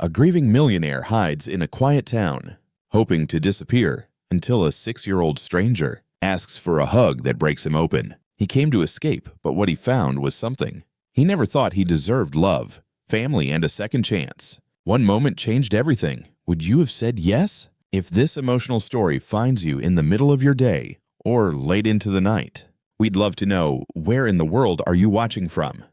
A grieving millionaire hides in a quiet town, hoping to disappear until a 6-year-old stranger asks for a hug that breaks him open. He came to escape, but what he found was something. He never thought he deserved love, family, and a second chance. One moment changed everything. Would you have said yes? If this emotional story finds you in the middle of your day or late into the night, we'd love to know, where in the world are you watching from?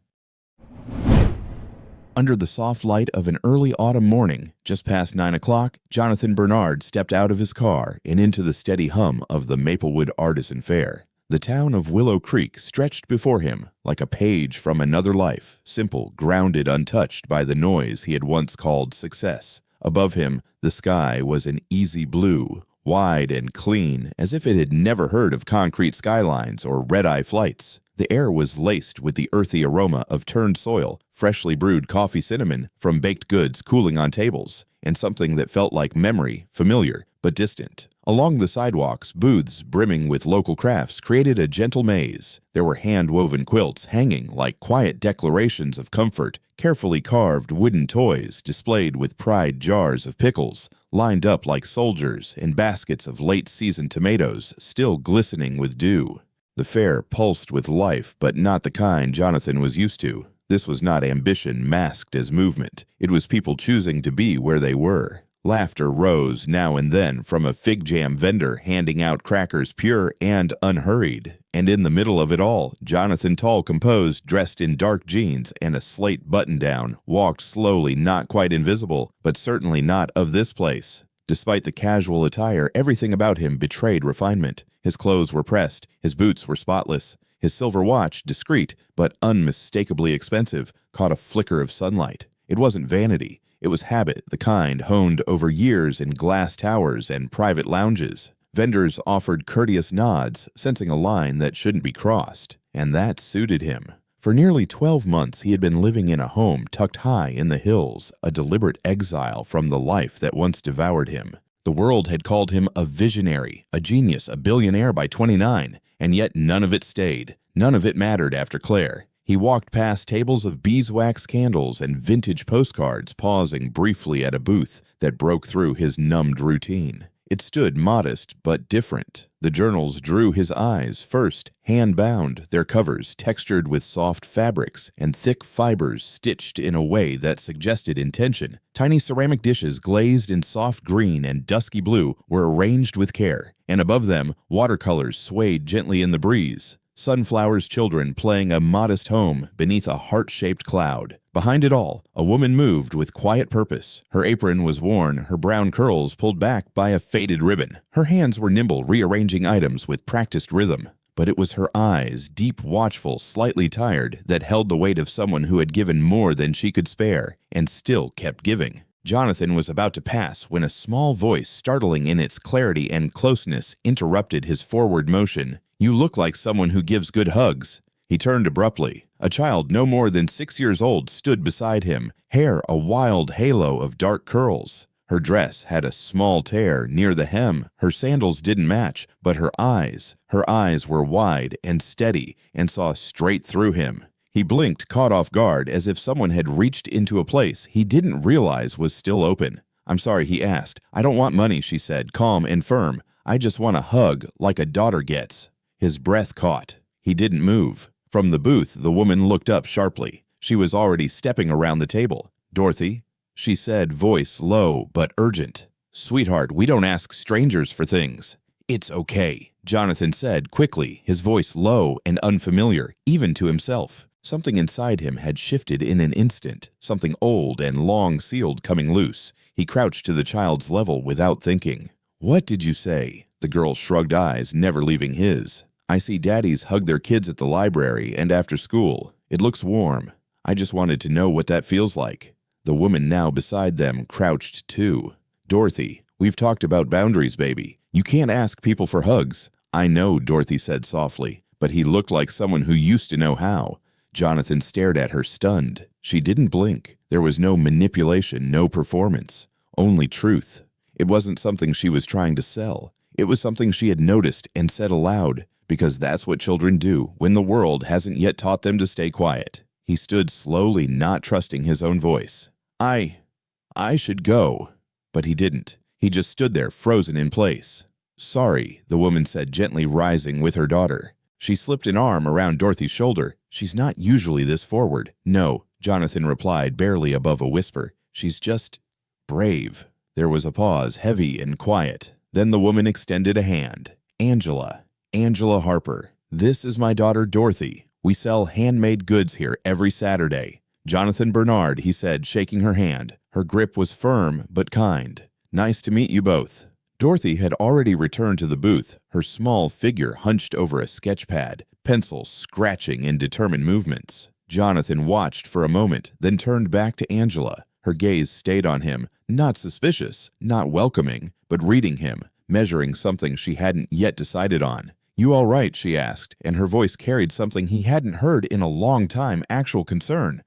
Under the soft light of an early autumn morning, just past 9 o'clock, Jonathan Bernard stepped out of his car and into the steady hum of the Maplewood Artisan Fair. The town of Willow Creek stretched before him like a page from another life, simple, grounded, untouched by the noise he had once called success. Above him, the sky was an easy blue, wide and clean, as if it had never heard of concrete skylines or red-eye flights. The air was laced with the earthy aroma of turned soil, freshly brewed coffee cinnamon from baked goods cooling on tables, and something that felt like memory, familiar but distant. Along the sidewalks, booths brimming with local crafts created a gentle maze. There were hand-woven quilts hanging like quiet declarations of comfort, carefully carved wooden toys displayed with pride jars of pickles, lined up like soldiers, and baskets of late-season tomatoes still glistening with dew. The fair pulsed with life, but not the kind Jonathan was used to. This was not ambition masked as movement. It was people choosing to be where they were. Laughter rose now and then from a fig jam vendor handing out crackers pure and unhurried. And in the middle of it all, Jonathan Tall composed, dressed in dark jeans and a slate button-down, walked slowly, not quite invisible, but certainly not of this place. Despite the casual attire, everything about him betrayed refinement. His clothes were pressed, his boots were spotless. His silver watch, discreet but unmistakably expensive, caught a flicker of sunlight. It wasn't vanity. It was habit, the kind honed over years in glass towers and private lounges. Vendors offered courteous nods, sensing a line that shouldn't be crossed, and that suited him. For nearly 12 months, he had been living in a home tucked high in the hills, a deliberate exile from the life that once devoured him. The world had called him a visionary, a genius, a billionaire by 29, and yet none of it stayed. None of it mattered after Claire. He walked past tables of beeswax candles and vintage postcards, pausing briefly at a booth that broke through his numbed routine. It stood modest but different. The journals drew his eyes, first hand-bound, their covers textured with soft fabrics and thick fibers stitched in a way that suggested intention. Tiny ceramic dishes glazed in soft green and dusky blue were arranged with care, and above them, watercolors swayed gently in the breeze. Sunflower's children playing a modest home beneath a heart-shaped cloud. Behind it all, a woman moved with quiet purpose. Her apron was worn, her brown curls pulled back by a faded ribbon. Her hands were nimble, rearranging items with practiced rhythm. But it was her eyes, deep, watchful, slightly tired, that held the weight of someone who had given more than she could spare, and still kept giving. Jonathan was about to pass when a small voice, startling in its clarity and closeness, interrupted his forward motion. "You look like someone who gives good hugs." He turned abruptly. A child no more than 6 years old stood beside him, hair a wild halo of dark curls. Her dress had a small tear near the hem. Her sandals didn't match, but her eyes were wide and steady and saw straight through him. He blinked, caught off guard, as if someone had reached into a place he didn't realize was still open. "I'm sorry," he asked. "I don't want money," she said, calm and firm. "I just want a hug, like a daughter gets." His breath caught. He didn't move. From the booth, the woman looked up sharply. She was already stepping around the table. "Dorothy," she said, voice low but urgent. "Sweetheart, we don't ask strangers for things." "It's okay," Jonathan said quickly, his voice low and unfamiliar, even to himself. Something inside him had shifted in an instant, something old and long-sealed coming loose. He crouched to the child's level without thinking. "What did you say?" The girl's shrugged eyes never leaving his. "I see daddies hug their kids at the library and after school. It looks warm. I just wanted to know what that feels like." The woman now beside them crouched too. "Dorothy, we've talked about boundaries, baby. You can't ask people for hugs." "I know," Dorothy said softly, but he looked like someone who used to know how. Jonathan stared at her, stunned. She didn't blink. There was no manipulation, no performance, only truth. It wasn't something she was trying to sell. It was something she had noticed and said aloud, because that's what children do when the world hasn't yet taught them to stay quiet. He stood slowly, not trusting his own voice. I I should go. But he didn't. He just stood there, frozen in place. Sorry, the woman said, gently rising with her daughter. She slipped an arm around Dorothy's shoulder. She's not usually this forward. No, Jonathan replied, barely above a whisper. She's just brave. There was a pause, heavy and quiet. Then the woman extended a hand. Angela Harper. This is my daughter Dorothy. We sell handmade goods here every Saturday. Jonathan Bernard, he said, shaking her hand. Her grip was firm but kind. Nice to meet you both. Dorothy had already returned to the booth, her small figure hunched over a sketch pad, pencils scratching in determined movements. Jonathan watched for a moment, then turned back to Angela. Her gaze stayed on him, not suspicious, not welcoming, but reading him, measuring something she hadn't yet decided on. You all right? She asked, and her voice carried something he hadn't heard in a long time, actual concern.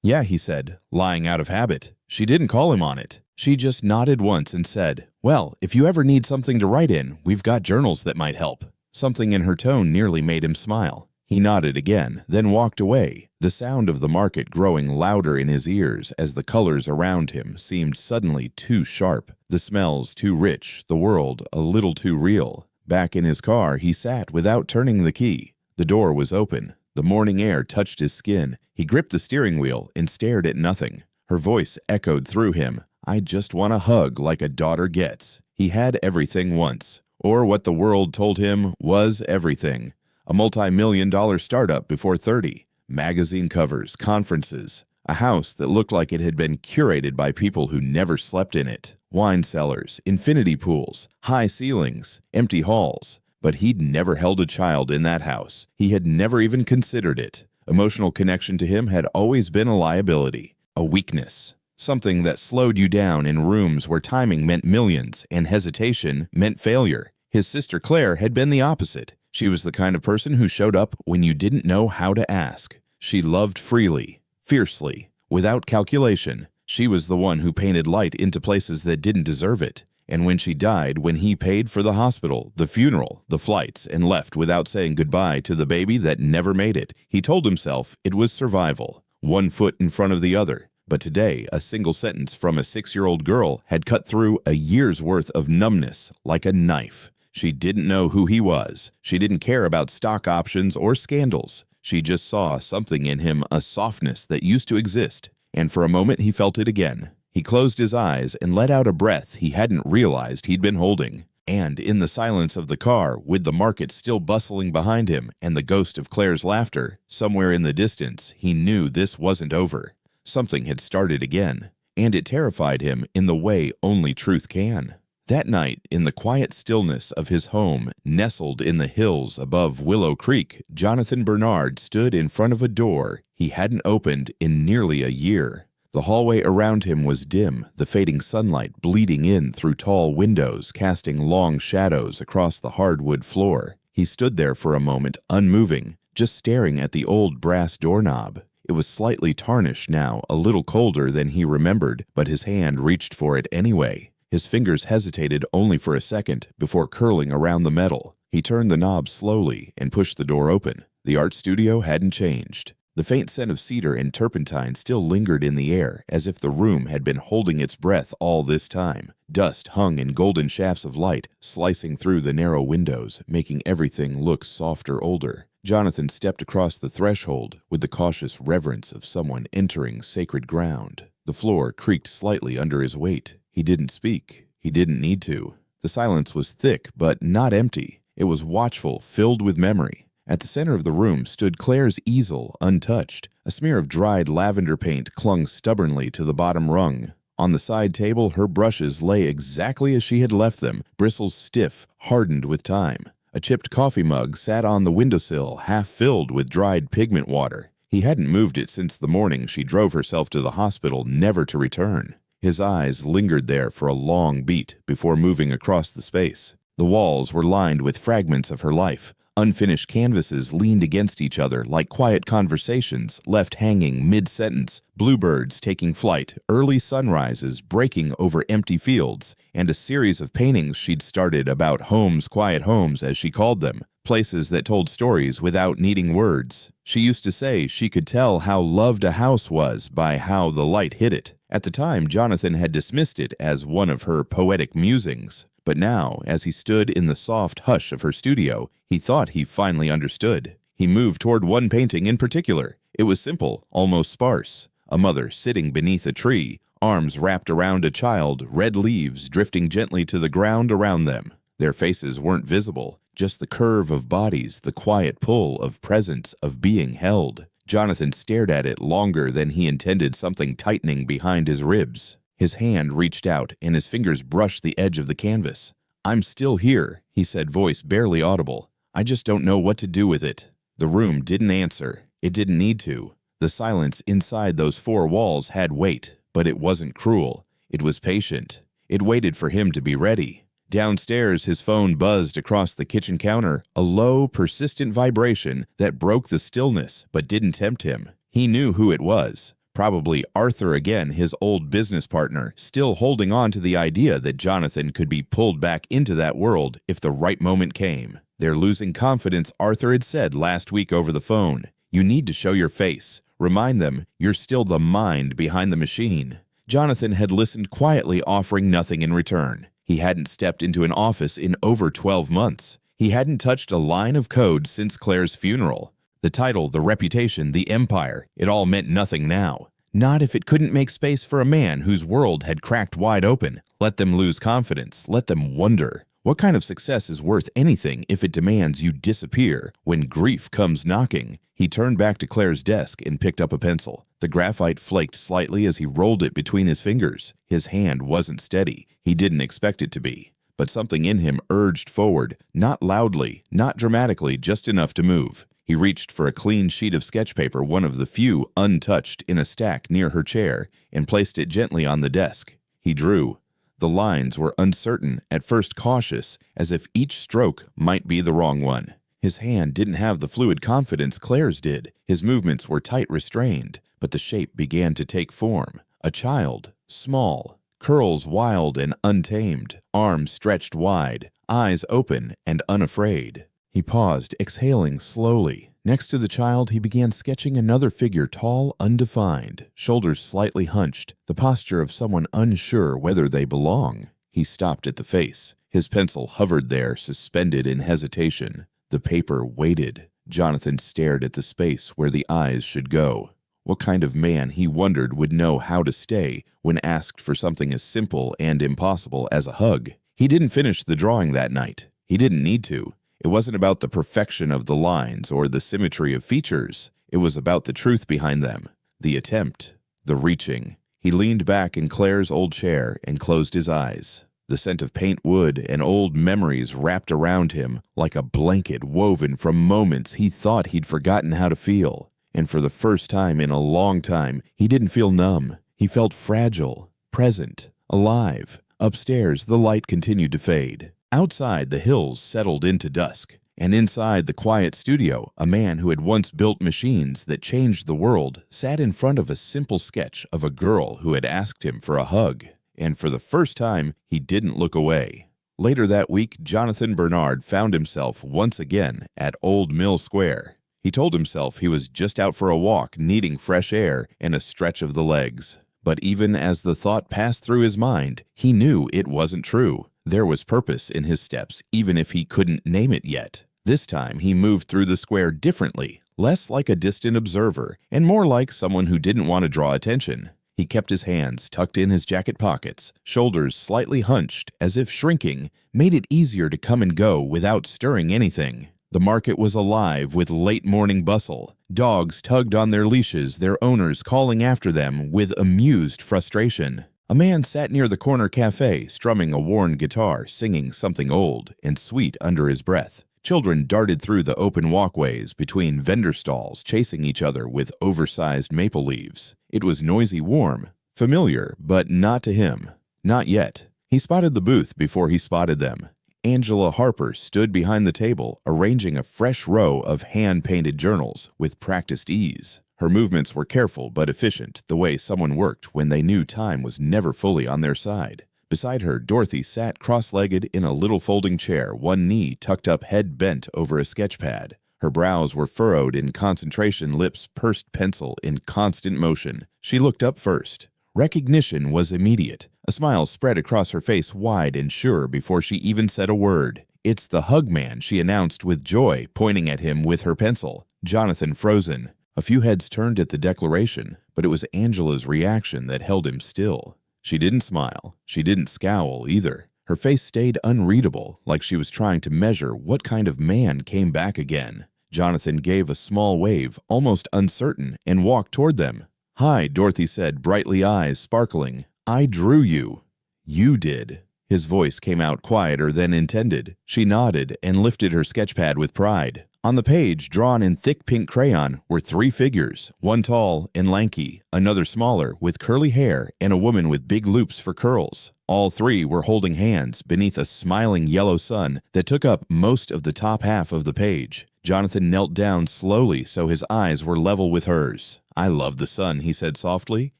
Yeah, he said, lying out of habit. She didn't call him on it. She just nodded once and said, well, if you ever need something to write in, we've got journals that might help. Something in her tone nearly made him smile. He nodded again, then walked away, the sound of the market growing louder in his ears as the colors around him seemed suddenly too sharp, the smells too rich, the world a little too real. Back in his car, he sat without turning the key. The door was open. The morning air touched his skin. He gripped the steering wheel and stared at nothing. Her voice echoed through him. I just want a hug like a daughter gets. He had everything once, or what the world told him was everything. A multi-million-dollar startup before 30, magazine covers, conferences, a house that looked like it had been curated by people who never slept in it, wine cellars, infinity pools, high ceilings, empty halls. But he'd never held a child in that house. He had never even considered it. Emotional connection to him had always been a liability, a weakness. Something that slowed you down in rooms where timing meant millions and hesitation meant failure. His sister Claire had been the opposite. She was the kind of person who showed up when you didn't know how to ask. She loved freely, fiercely, without calculation. She was the one who painted light into places that didn't deserve it. And when she died, when he paid for the hospital, the funeral, the flights, and left without saying goodbye to the baby that never made it, he told himself it was survival, one foot in front of the other. But today, a single sentence from a 6-year-old girl had cut through a year's worth of numbness like a knife. She didn't know who he was. She didn't care about stock options or scandals. She just saw something in him, a softness that used to exist. And for a moment, he felt it again. He closed his eyes and let out a breath he hadn't realized he'd been holding. And in the silence of the car, with the market still bustling behind him and the ghost of Claire's laughter somewhere in the distance, he knew this wasn't over. Something had started again, and it terrified him in the way only truth can. That night, in the quiet stillness of his home, nestled in the hills above Willow Creek, Jonathan Bernard stood in front of a door he hadn't opened in nearly a year. The hallway around him was dim, the fading sunlight bleeding in through tall windows, casting long shadows across the hardwood floor. He stood there for a moment, unmoving, just staring at the old brass doorknob. It was slightly tarnished now, a little colder than he remembered, but his hand reached for it anyway. His fingers hesitated only for a second before curling around the metal. He turned the knob slowly and pushed the door open. The art studio hadn't changed. The faint scent of cedar and turpentine still lingered in the air, as if the room had been holding its breath all this time. Dust hung in golden shafts of light, slicing through the narrow windows, making everything look softer, older. Jonathan stepped across the threshold with the cautious reverence of someone entering sacred ground. The floor creaked slightly under his weight. He didn't speak. He didn't need to. The silence was thick, but not empty. It was watchful, filled with memory. At the center of the room stood Claire's easel, untouched. A smear of dried lavender paint clung stubbornly to the bottom rung. On the side table, her brushes lay exactly as she had left them, bristles stiff, hardened with time. A chipped coffee mug sat on the windowsill, half filled with dried pigment water. He hadn't moved it since the morning she drove herself to the hospital, never to return. His eyes lingered there for a long beat before moving across the space. The walls were lined with fragments of her life, Unfinished canvases leaned against each other like quiet conversations left hanging mid-sentence, bluebirds taking flight, early sunrises breaking over empty fields, and a series of paintings she'd started about homes, quiet homes as she called them, places that told stories without needing words. She used to say she could tell how loved a house was by how the light hit it. At the time, Jonathan had dismissed it as one of her poetic musings. But now, as he stood in the soft hush of her studio, he thought he finally understood. He moved toward one painting in particular. It was simple, almost sparse. A mother sitting beneath a tree, arms wrapped around a child, red leaves drifting gently to the ground around them. Their faces weren't visible, just the curve of bodies, the quiet pull of presence, of being held. Jonathan stared at it longer than he intended, something tightening behind his ribs. His hand reached out, and his fingers brushed the edge of the canvas. "I'm still here," he said, voice barely audible. "I just don't know what to do with it." The room didn't answer. It didn't need to. The silence inside those four walls had weight, but it wasn't cruel. It was patient. It waited for him to be ready. Downstairs, his phone buzzed across the kitchen counter, a low, persistent vibration that broke the stillness but didn't tempt him. He knew who it was. Probably Arthur again, his old business partner, still holding on to the idea that Jonathan could be pulled back into that world if the right moment came. They're losing confidence, Arthur had said last week over the phone. You need to show your face. Remind them you're still the mind behind the machine. Jonathan had listened quietly, offering nothing in return. He hadn't stepped into an office in over 12 months. He hadn't touched a line of code since Claire's funeral. The title, the reputation, the empire, it all meant nothing now. Not if it couldn't make space for a man whose world had cracked wide open. Let them lose confidence. Let them wonder. What kind of success is worth anything if it demands you disappear when grief comes knocking? He turned back to Claire's desk and picked up a pencil. The graphite flaked slightly as he rolled it between his fingers. His hand wasn't steady. He didn't expect it to be. But something in him urged forward, not loudly, not dramatically, just enough to move. He reached for a clean sheet of sketch paper, one of the few untouched, in a stack near her chair, and placed it gently on the desk. He drew. The lines were uncertain, at first cautious, as if each stroke might be the wrong one. His hand didn't have the fluid confidence Claire's did. His movements were tight, restrained, but the shape began to take form. A child, small, curls wild and untamed, arms stretched wide, eyes open and unafraid. He paused, exhaling slowly. Next to the child, he began sketching another figure, tall, undefined, shoulders slightly hunched, the posture of someone unsure whether they belong. He stopped at the face. His pencil hovered there, suspended in hesitation. The paper waited. Jonathan stared at the space where the eyes should go. What kind of man, he wondered, would know how to stay when asked for something as simple and impossible as a hug? He didn't finish the drawing that night. He didn't need to. It wasn't about the perfection of the lines or the symmetry of features. It was about the truth behind them, the attempt, the reaching. He leaned back in Claire's old chair and closed his eyes. The scent of paint wood and old memories wrapped around him like a blanket woven from moments he thought he'd forgotten how to feel. And for the first time in a long time, he didn't feel numb. He felt fragile, present, alive. Upstairs, the light continued to fade. Outside, the hills settled into dusk, and inside the quiet studio, a man who had once built machines that changed the world sat in front of a simple sketch of a girl who had asked him for a hug. And for the first time, he didn't look away. Later that week, Jonathan Bernard found himself once again at Old Mill Square. He told himself he was just out for a walk, needing fresh air and a stretch of the legs. But even as the thought passed through his mind, he knew it wasn't true. There was purpose in his steps, even if he couldn't name it yet. This time, he moved through the square differently, less like a distant observer, and more like someone who didn't want to draw attention. He kept his hands tucked in his jacket pockets, shoulders slightly hunched, as if shrinking made it easier to come and go without stirring anything. The market was alive with late morning bustle. Dogs tugged on their leashes, their owners calling after them with amused frustration. A man sat near the corner cafe, strumming a worn guitar, singing something old and sweet under his breath. Children darted through the open walkways between vendor stalls, chasing each other with oversized maple leaves. It was noisy, warm, familiar, but not to him. Not yet. He spotted the booth before he spotted them. Angela Harper stood behind the table, arranging a fresh row of hand-painted journals with practiced ease. Her movements were careful but efficient, the way someone worked when they knew time was never fully on their side. Beside her, Dorothy sat cross-legged in a little folding chair, one knee tucked up, head bent over a sketch pad. Her brows were furrowed in concentration, lips pursed, pencil in constant motion. She looked up first. Recognition was immediate. A smile spread across her face, wide and sure, before she even said a word. "It's the hug man," she announced with joy, pointing at him with her pencil. Jonathan frozen. A few heads turned at the declaration, but it was Angela's reaction that held him still. She didn't smile. She didn't scowl either. Her face stayed unreadable, like she was trying to measure what kind of man came back again. Jonathan gave a small wave, almost uncertain, and walked toward them. "Hi," Dorothy said, brightly eyes sparkling. "I drew you." "You did." His voice came out quieter than intended. She nodded and lifted her sketchpad with pride. On the page, drawn in thick pink crayon, were 3 figures, one tall and lanky, another smaller with curly hair, and a woman with big loops for curls. All 3 were holding hands beneath a smiling yellow sun that took up most of the top half of the page. Jonathan knelt down slowly so his eyes were level with hers. "I love the sun," he said softly.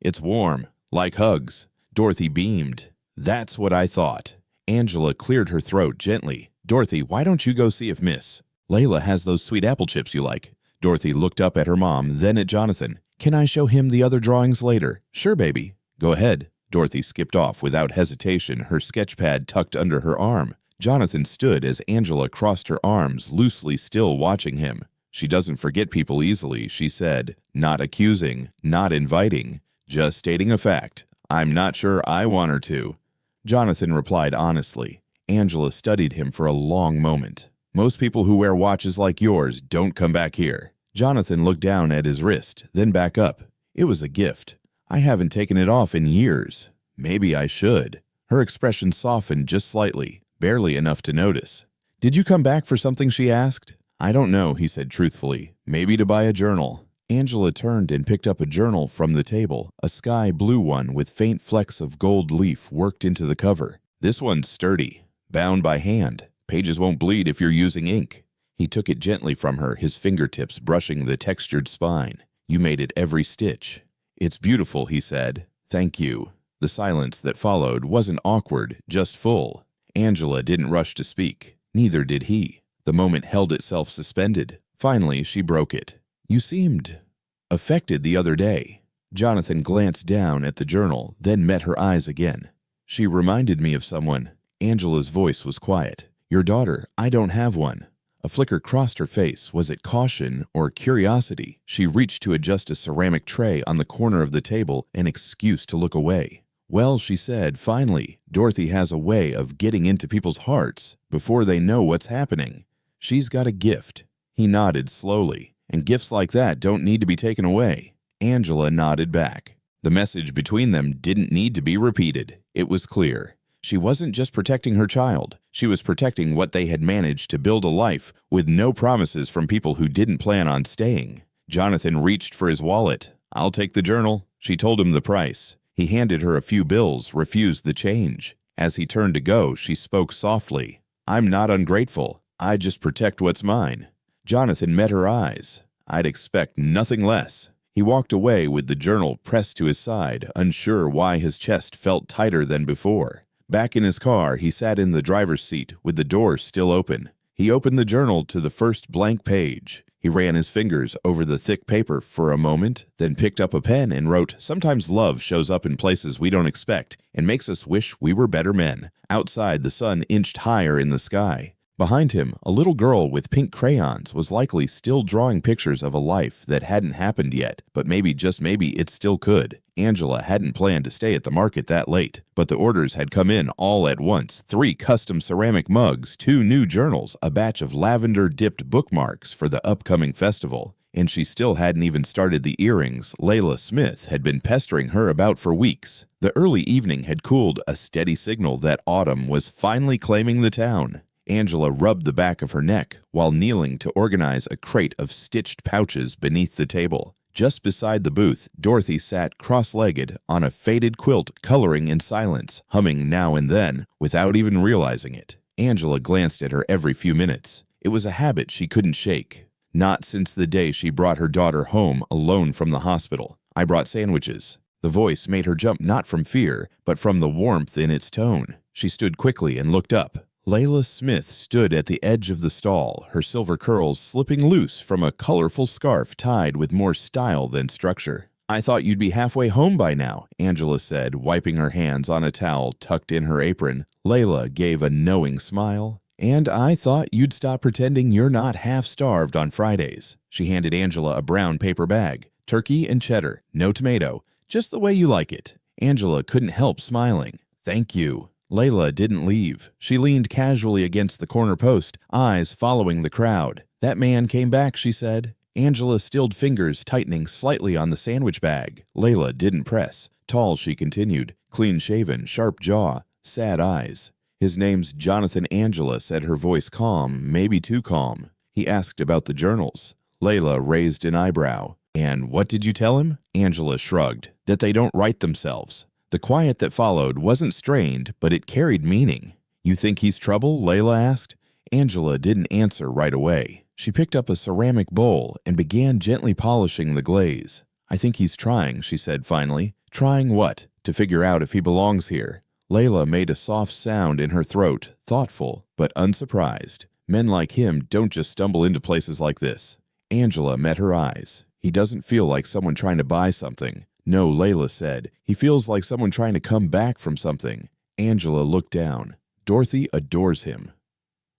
"It's warm, like hugs." Dorothy beamed. "That's what I thought." Angela cleared her throat gently. "Dorothy, why don't you go see if Miss Layla has those sweet apple chips you like?" Dorothy looked up at her mom, then at Jonathan. "Can I show him the other drawings later?" "Sure, baby." "Go ahead." Dorothy skipped off without hesitation, her sketchpad tucked under her arm. Jonathan stood as Angela crossed her arms, loosely still watching him. "She doesn't forget people easily," she said, not accusing, not inviting, just stating a fact. "I'm not sure I want her to." Jonathan replied honestly. Angela studied him for a long moment. "Most people who wear watches like yours don't come back here." Jonathan looked down at his wrist, then back up. "It was a gift. I haven't taken it off in years. Maybe I should." Her expression softened just slightly, barely enough to notice. "Did you come back for something?" she asked. "I don't know," he said truthfully. "Maybe to buy a journal." Angela turned and picked up a journal from the table, a sky blue one with faint flecks of gold leaf worked into the cover. "This one's sturdy, bound by hand. Pages won't bleed if you're using ink." He took it gently from her, his fingertips brushing the textured spine. "You made it every stitch." "It's beautiful," he said. "Thank you." The silence that followed wasn't awkward, just full. Angela didn't rush to speak. Neither did he. The moment held itself suspended. Finally, she broke it. "You seemed affected the other day." Jonathan glanced down at the journal, then met her eyes again. "She reminded me of someone." Angela's voice was quiet. "Your daughter. I don't have one." A flicker crossed her face. Was it caution or curiosity? She reached to adjust a ceramic tray on the corner of the table, an excuse to look away. "Well," she said, finally, "Dorothy has a way of getting into people's hearts before they know what's happening. She's got a gift." He nodded slowly. "And gifts like that don't need to be taken away." Angela nodded back. The message between them didn't need to be repeated. It was clear. She wasn't just protecting her child. She was protecting what they had managed to build a life with no promises from people who didn't plan on staying. Jonathan reached for his wallet. "I'll take the journal." She told him the price. He handed her a few bills, refused the change. As he turned to go, she spoke softly. "I'm not ungrateful. I just protect what's mine." Jonathan met her eyes. "I'd expect nothing less." He walked away with the journal pressed to his side, unsure why his chest felt tighter than before. Back in his car, he sat in the driver's seat with the door still open. He opened the journal to the first blank page. He ran his fingers over the thick paper for a moment, then picked up a pen and wrote, "Sometimes love shows up in places we don't expect and makes us wish we were better men." Outside, the sun inched higher in the sky. Behind him, a little girl with pink crayons was likely still drawing pictures of a life that hadn't happened yet, but maybe, just maybe, it still could. Angela hadn't planned to stay at the market that late, but the orders had come in all at once. 3 custom ceramic mugs, 2 new journals, a batch of lavender-dipped bookmarks for the upcoming festival. And she still hadn't even started the earrings Layla Smith had been pestering her about for weeks. The early evening had cooled, a steady signal that autumn was finally claiming the town. Angela rubbed the back of her neck while kneeling to organize a crate of stitched pouches beneath the table. Just beside the booth, Dorothy sat cross-legged on a faded quilt, coloring in silence, humming now and then, without even realizing it. Angela glanced at her every few minutes. It was a habit she couldn't shake. Not since the day she brought her daughter home alone from the hospital. I brought sandwiches. The voice made her jump not from fear, but from the warmth in its tone. She stood quickly and looked up. Layla Smith stood at the edge of the stall, her silver curls slipping loose from a colorful scarf tied with more style than structure. "I thought you'd be halfway home by now," Angela said, wiping her hands on a towel tucked in her apron. Layla gave a knowing smile. "And I thought you'd stop pretending you're not half-starved on Fridays." She handed Angela a brown paper bag. "Turkey and cheddar, no tomato, just the way you like it." Angela couldn't help smiling. "Thank you." Layla didn't leave. She leaned casually against the corner post, eyes following the crowd. "That man came back," she said. Angela stilled fingers tightening slightly on the sandwich bag. Layla didn't press. Tall, she continued. Clean-shaven, sharp jaw, sad eyes. "His name's Jonathan." Angela said, her voice calm, maybe too calm. "He asked about the journals." Layla raised an eyebrow. "And what did you tell him?" Angela shrugged. "That they don't write themselves." The quiet that followed wasn't strained, but it carried meaning. "You think he's trouble?" Layla asked. Angela didn't answer right away. She picked up a ceramic bowl and began gently polishing the glaze. "I think he's trying," she said finally. "Trying what?" "To figure out if he belongs here." Layla made a soft sound in her throat, thoughtful, but unsurprised. "Men like him don't just stumble into places like this." Angela met her eyes. "He doesn't feel like someone trying to buy something." "No," Layla said. "He feels like someone trying to come back from something." Angela looked down. "Dorothy adores him."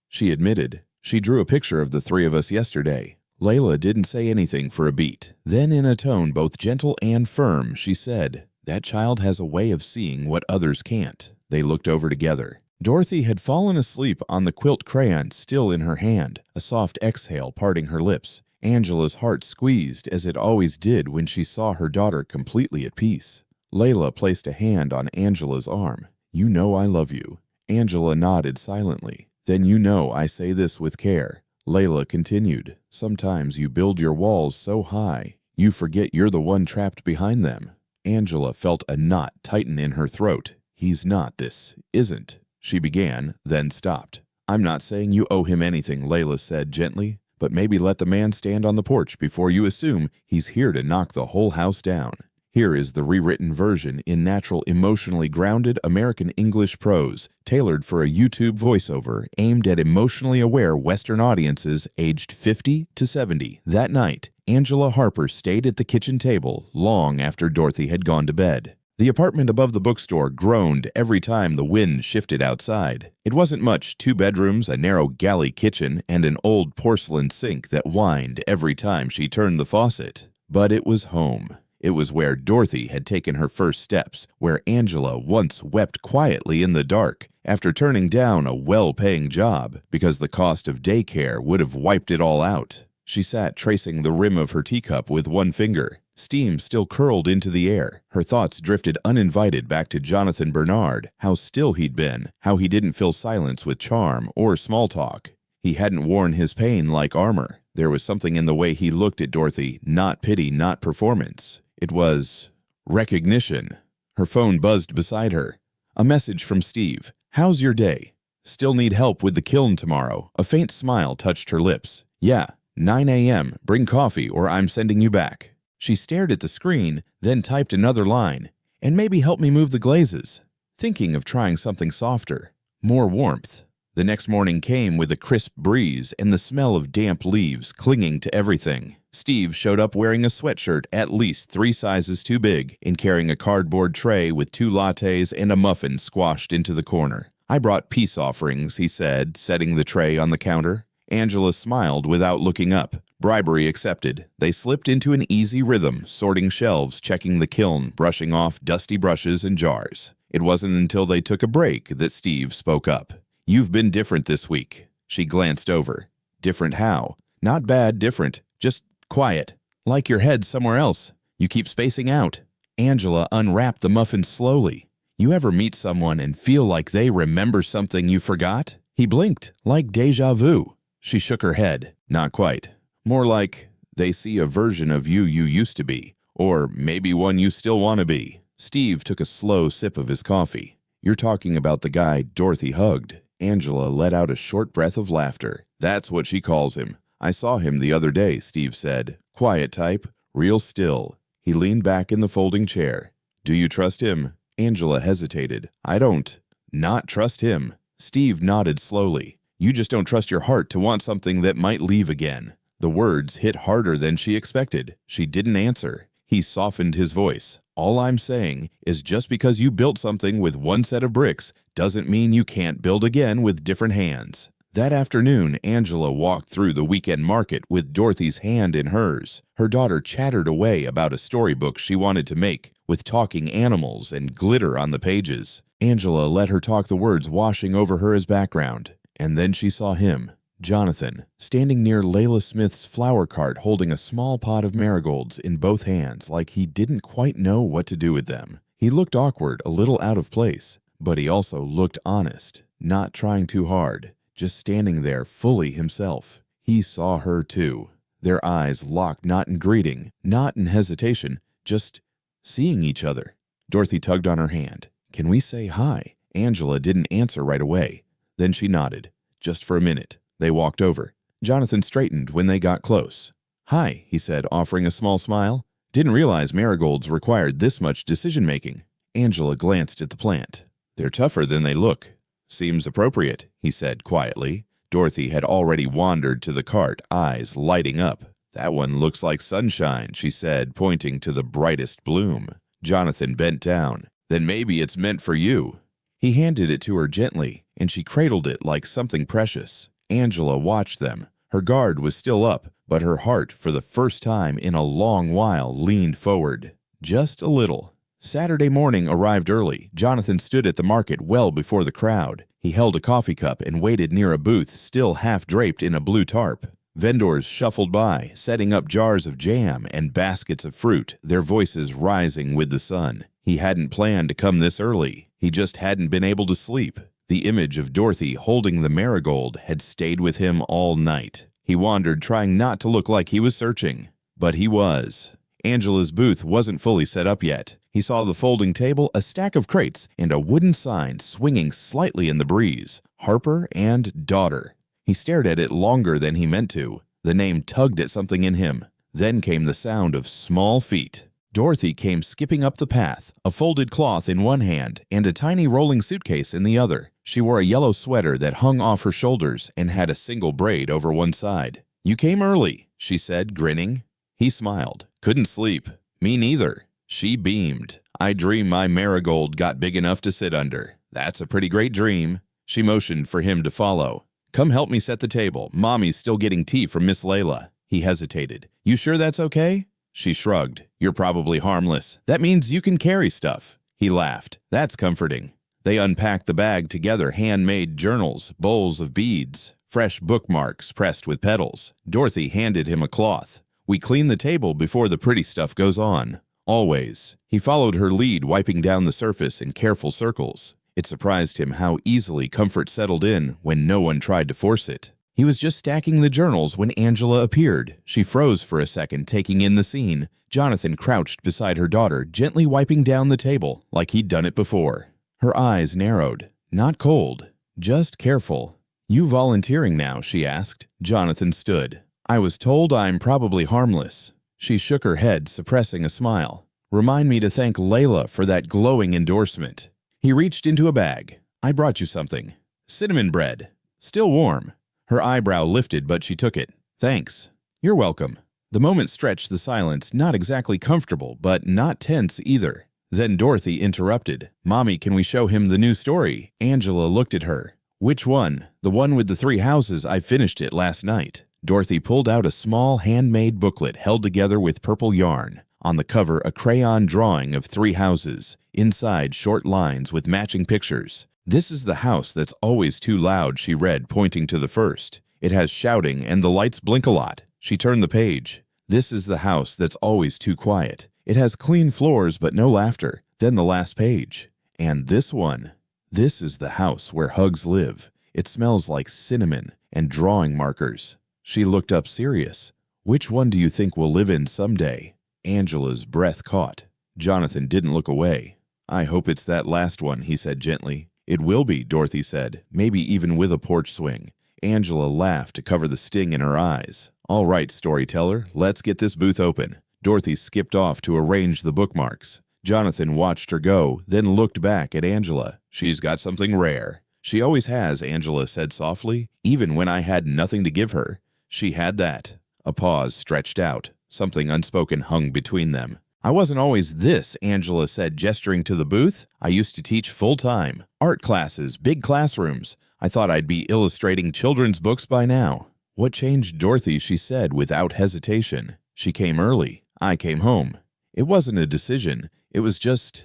She admitted. "She drew a picture of the three of us yesterday." Layla didn't say anything for a beat. Then in a tone both gentle and firm, she said, "That child has a way of seeing what others can't." They looked over together. Dorothy had fallen asleep on the quilt crayon still in her hand, a soft exhale parting her lips. Angela's heart squeezed as it always did when she saw her daughter completely at peace. Layla placed a hand on Angela's arm. "You know I love you." Angela nodded silently. "Then you know I say this with care." Layla continued. "Sometimes you build your walls so high, you forget you're the one trapped behind them." Angela felt a knot tighten in her throat. "He's not this, isn't," she began, then stopped. "I'm not saying you owe him anything," Layla said gently. "But maybe let the man stand on the porch before you assume he's here to knock the whole house down." Here is the rewritten version in natural, emotionally grounded American English prose, tailored for a YouTube voiceover aimed at emotionally aware Western audiences aged 50 to 70. That night, Angela Harper stayed at the kitchen table long after Dorothy had gone to bed. The apartment above the bookstore groaned every time the wind shifted outside. It wasn't much, 2 bedrooms, a narrow galley kitchen, and an old porcelain sink that whined every time she turned the faucet. But it was home. It was where Dorothy had taken her first steps, where Angela once wept quietly in the dark after turning down a well-paying job because the cost of daycare would have wiped it all out. She sat tracing the rim of her teacup with one finger. Steam still curled into the air. Her thoughts drifted uninvited back to Jonathan Bernard, how still he'd been, how he didn't fill silence with charm or small talk. He hadn't worn his pain like armor. There was something in the way he looked at Dorothy, not pity, not performance. It was recognition. Her phone buzzed beside her. A message from Steve. "How's your day? Still need help with the kiln tomorrow." A faint smile touched her lips. "Yeah, 9 a.m. Bring coffee or I'm sending you back." She stared at the screen, then typed another line. "And maybe help me move the glazes." Thinking of trying something softer. More warmth. The next morning came with a crisp breeze and the smell of damp leaves clinging to everything. Steve showed up wearing a sweatshirt at least 3 sizes too big and carrying a cardboard tray with 2 lattes and a muffin squashed into the corner. "I brought peace offerings," he said, setting the tray on the counter. Angela smiled without looking up. Bribery accepted. They slipped into an easy rhythm, sorting shelves, checking the kiln, brushing off dusty brushes and jars. It wasn't until they took a break that Steve spoke up. "You've been different this week." She glanced over. "Different how?" "Not bad, different. Just quiet. Like your head somewhere else. You keep spacing out." Angela unwrapped the muffin slowly. "You ever meet someone and feel like they remember something you forgot?" He blinked, like déjà vu. She shook her head. "Not quite. More like they see a version of you used to be, or maybe one you still want to be." Steve took a slow sip of his coffee. "You're talking about the guy Dorothy hugged." Angela let out a short breath of laughter. That's what she calls him. I saw him the other day, Steve said. Quiet type, real still. He leaned back in the folding chair. Do you trust him? Angela hesitated. I don't. Not trust him. Steve nodded slowly. You just don't trust your heart to want something that might leave again. The words hit harder than she expected. She didn't answer. He softened his voice. All I'm saying is just because you built something with one set of bricks doesn't mean you can't build again with different hands. That afternoon, Angela walked through the weekend market with Dorothy's hand in hers. Her daughter chattered away about a storybook she wanted to make, with talking animals and glitter on the pages. Angela let her talk, the words washing over her as background. And then she saw him, Jonathan, standing near Layla Smith's flower cart holding a small pot of marigolds in both hands like he didn't quite know what to do with them. He looked awkward, a little out of place, but he also looked honest, not trying too hard, just standing there fully himself. He saw her too. Their eyes locked, not in greeting, not in hesitation, just seeing each other. Dorothy tugged on her hand. Can we say hi? Angela didn't answer right away. Then she nodded. Just for a minute. They walked over. Jonathan straightened when they got close. Hi, he said, offering a small smile. Didn't realize marigolds required this much decision-making. Angela glanced at the plant. They're tougher than they look. Seems appropriate, he said quietly. Dorothy had already wandered to the cart, eyes lighting up. That one looks like sunshine, she said, pointing to the brightest bloom. Jonathan bent down. Then maybe it's meant for you. He handed it to her gently, and she cradled it like something precious. Angela watched them. Her guard was still up, but her heart, for the first time in a long while, leaned forward. Just a little. Saturday morning arrived early. Jonathan stood at the market well before the crowd. He held a coffee cup and waited near a booth still half draped in a blue tarp. Vendors shuffled by, setting up jars of jam and baskets of fruit, their voices rising with the sun. He hadn't planned to come this early. He just hadn't been able to sleep. The image of Dorothy holding the marigold had stayed with him all night. He wandered, trying not to look like he was searching. But he was. Angela's booth wasn't fully set up yet. He saw the folding table, a stack of crates, and a wooden sign swinging slightly in the breeze. Harper and Daughter. He stared at it longer than he meant to. The name tugged at something in him. Then came the sound of small feet. Dorothy came skipping up the path, a folded cloth in one hand and a tiny rolling suitcase in the other. She wore a yellow sweater that hung off her shoulders and had a single braid over one side. You came early, she said, grinning. He smiled. Couldn't sleep. Me neither. She beamed. I dream my marigold got big enough to sit under. That's a pretty great dream. She motioned for him to follow. Come help me set the table. Mommy's still getting tea from Miss Layla. He hesitated. You sure that's okay? She shrugged. You're probably harmless. That means you can carry stuff. He laughed. That's comforting. They unpacked the bag together, handmade journals, bowls of beads, fresh bookmarks pressed with petals. Dorothy handed him a cloth. We clean the table before the pretty stuff goes on. Always. He followed her lead, wiping down the surface in careful circles. It surprised him how easily comfort settled in when no one tried to force it. He was just stacking the journals when Angela appeared. She froze for a second, taking in the scene. Jonathan crouched beside her daughter, gently wiping down the table like he'd done it before. Her eyes narrowed. Not cold, just careful. You volunteering now? She asked. Jonathan stood. I was told I'm probably harmless. She shook her head, suppressing a smile. Remind me to thank Layla for that glowing endorsement. He reached into a bag. I brought you something. Cinnamon bread. Still warm. Her eyebrow lifted, but she took it. Thanks. You're welcome. The moment stretched the silence, not exactly comfortable, but not tense either. Then Dorothy interrupted. Mommy, can we show him the new story? Angela looked at her. Which one? The one with the 3 houses. I finished it last night. Dorothy pulled out a small handmade booklet held together with purple yarn. On the cover, a crayon drawing of 3 houses. Inside, short lines with matching pictures. This is the house that's always too loud, she read, pointing to the first. It has shouting and the lights blink a lot. She turned the page. This is the house that's always too quiet. It has clean floors but no laughter. Then the last page. And this one. This is the house where hugs live. It smells like cinnamon and drawing markers. She looked up serious. Which one do you think will live in someday? Angela's breath caught. Jonathan didn't look away. I hope it's that last one, he said gently. It will be, Dorothy said, maybe even with a porch swing. Angela laughed to cover the sting in her eyes. All right, storyteller, let's get this booth open. Dorothy skipped off to arrange the bookmarks. Jonathan watched her go, then looked back at Angela. She's got something rare. She always has, Angela said softly, even when I had nothing to give her. She had that. A pause stretched out. Something unspoken hung between them. I wasn't always this, Angela said, gesturing to the booth. I used to teach full-time. Art classes, big classrooms. I thought I'd be illustrating children's books by now. What changed Dorothy, she said without hesitation. She came early. I came home. It wasn't a decision. It was just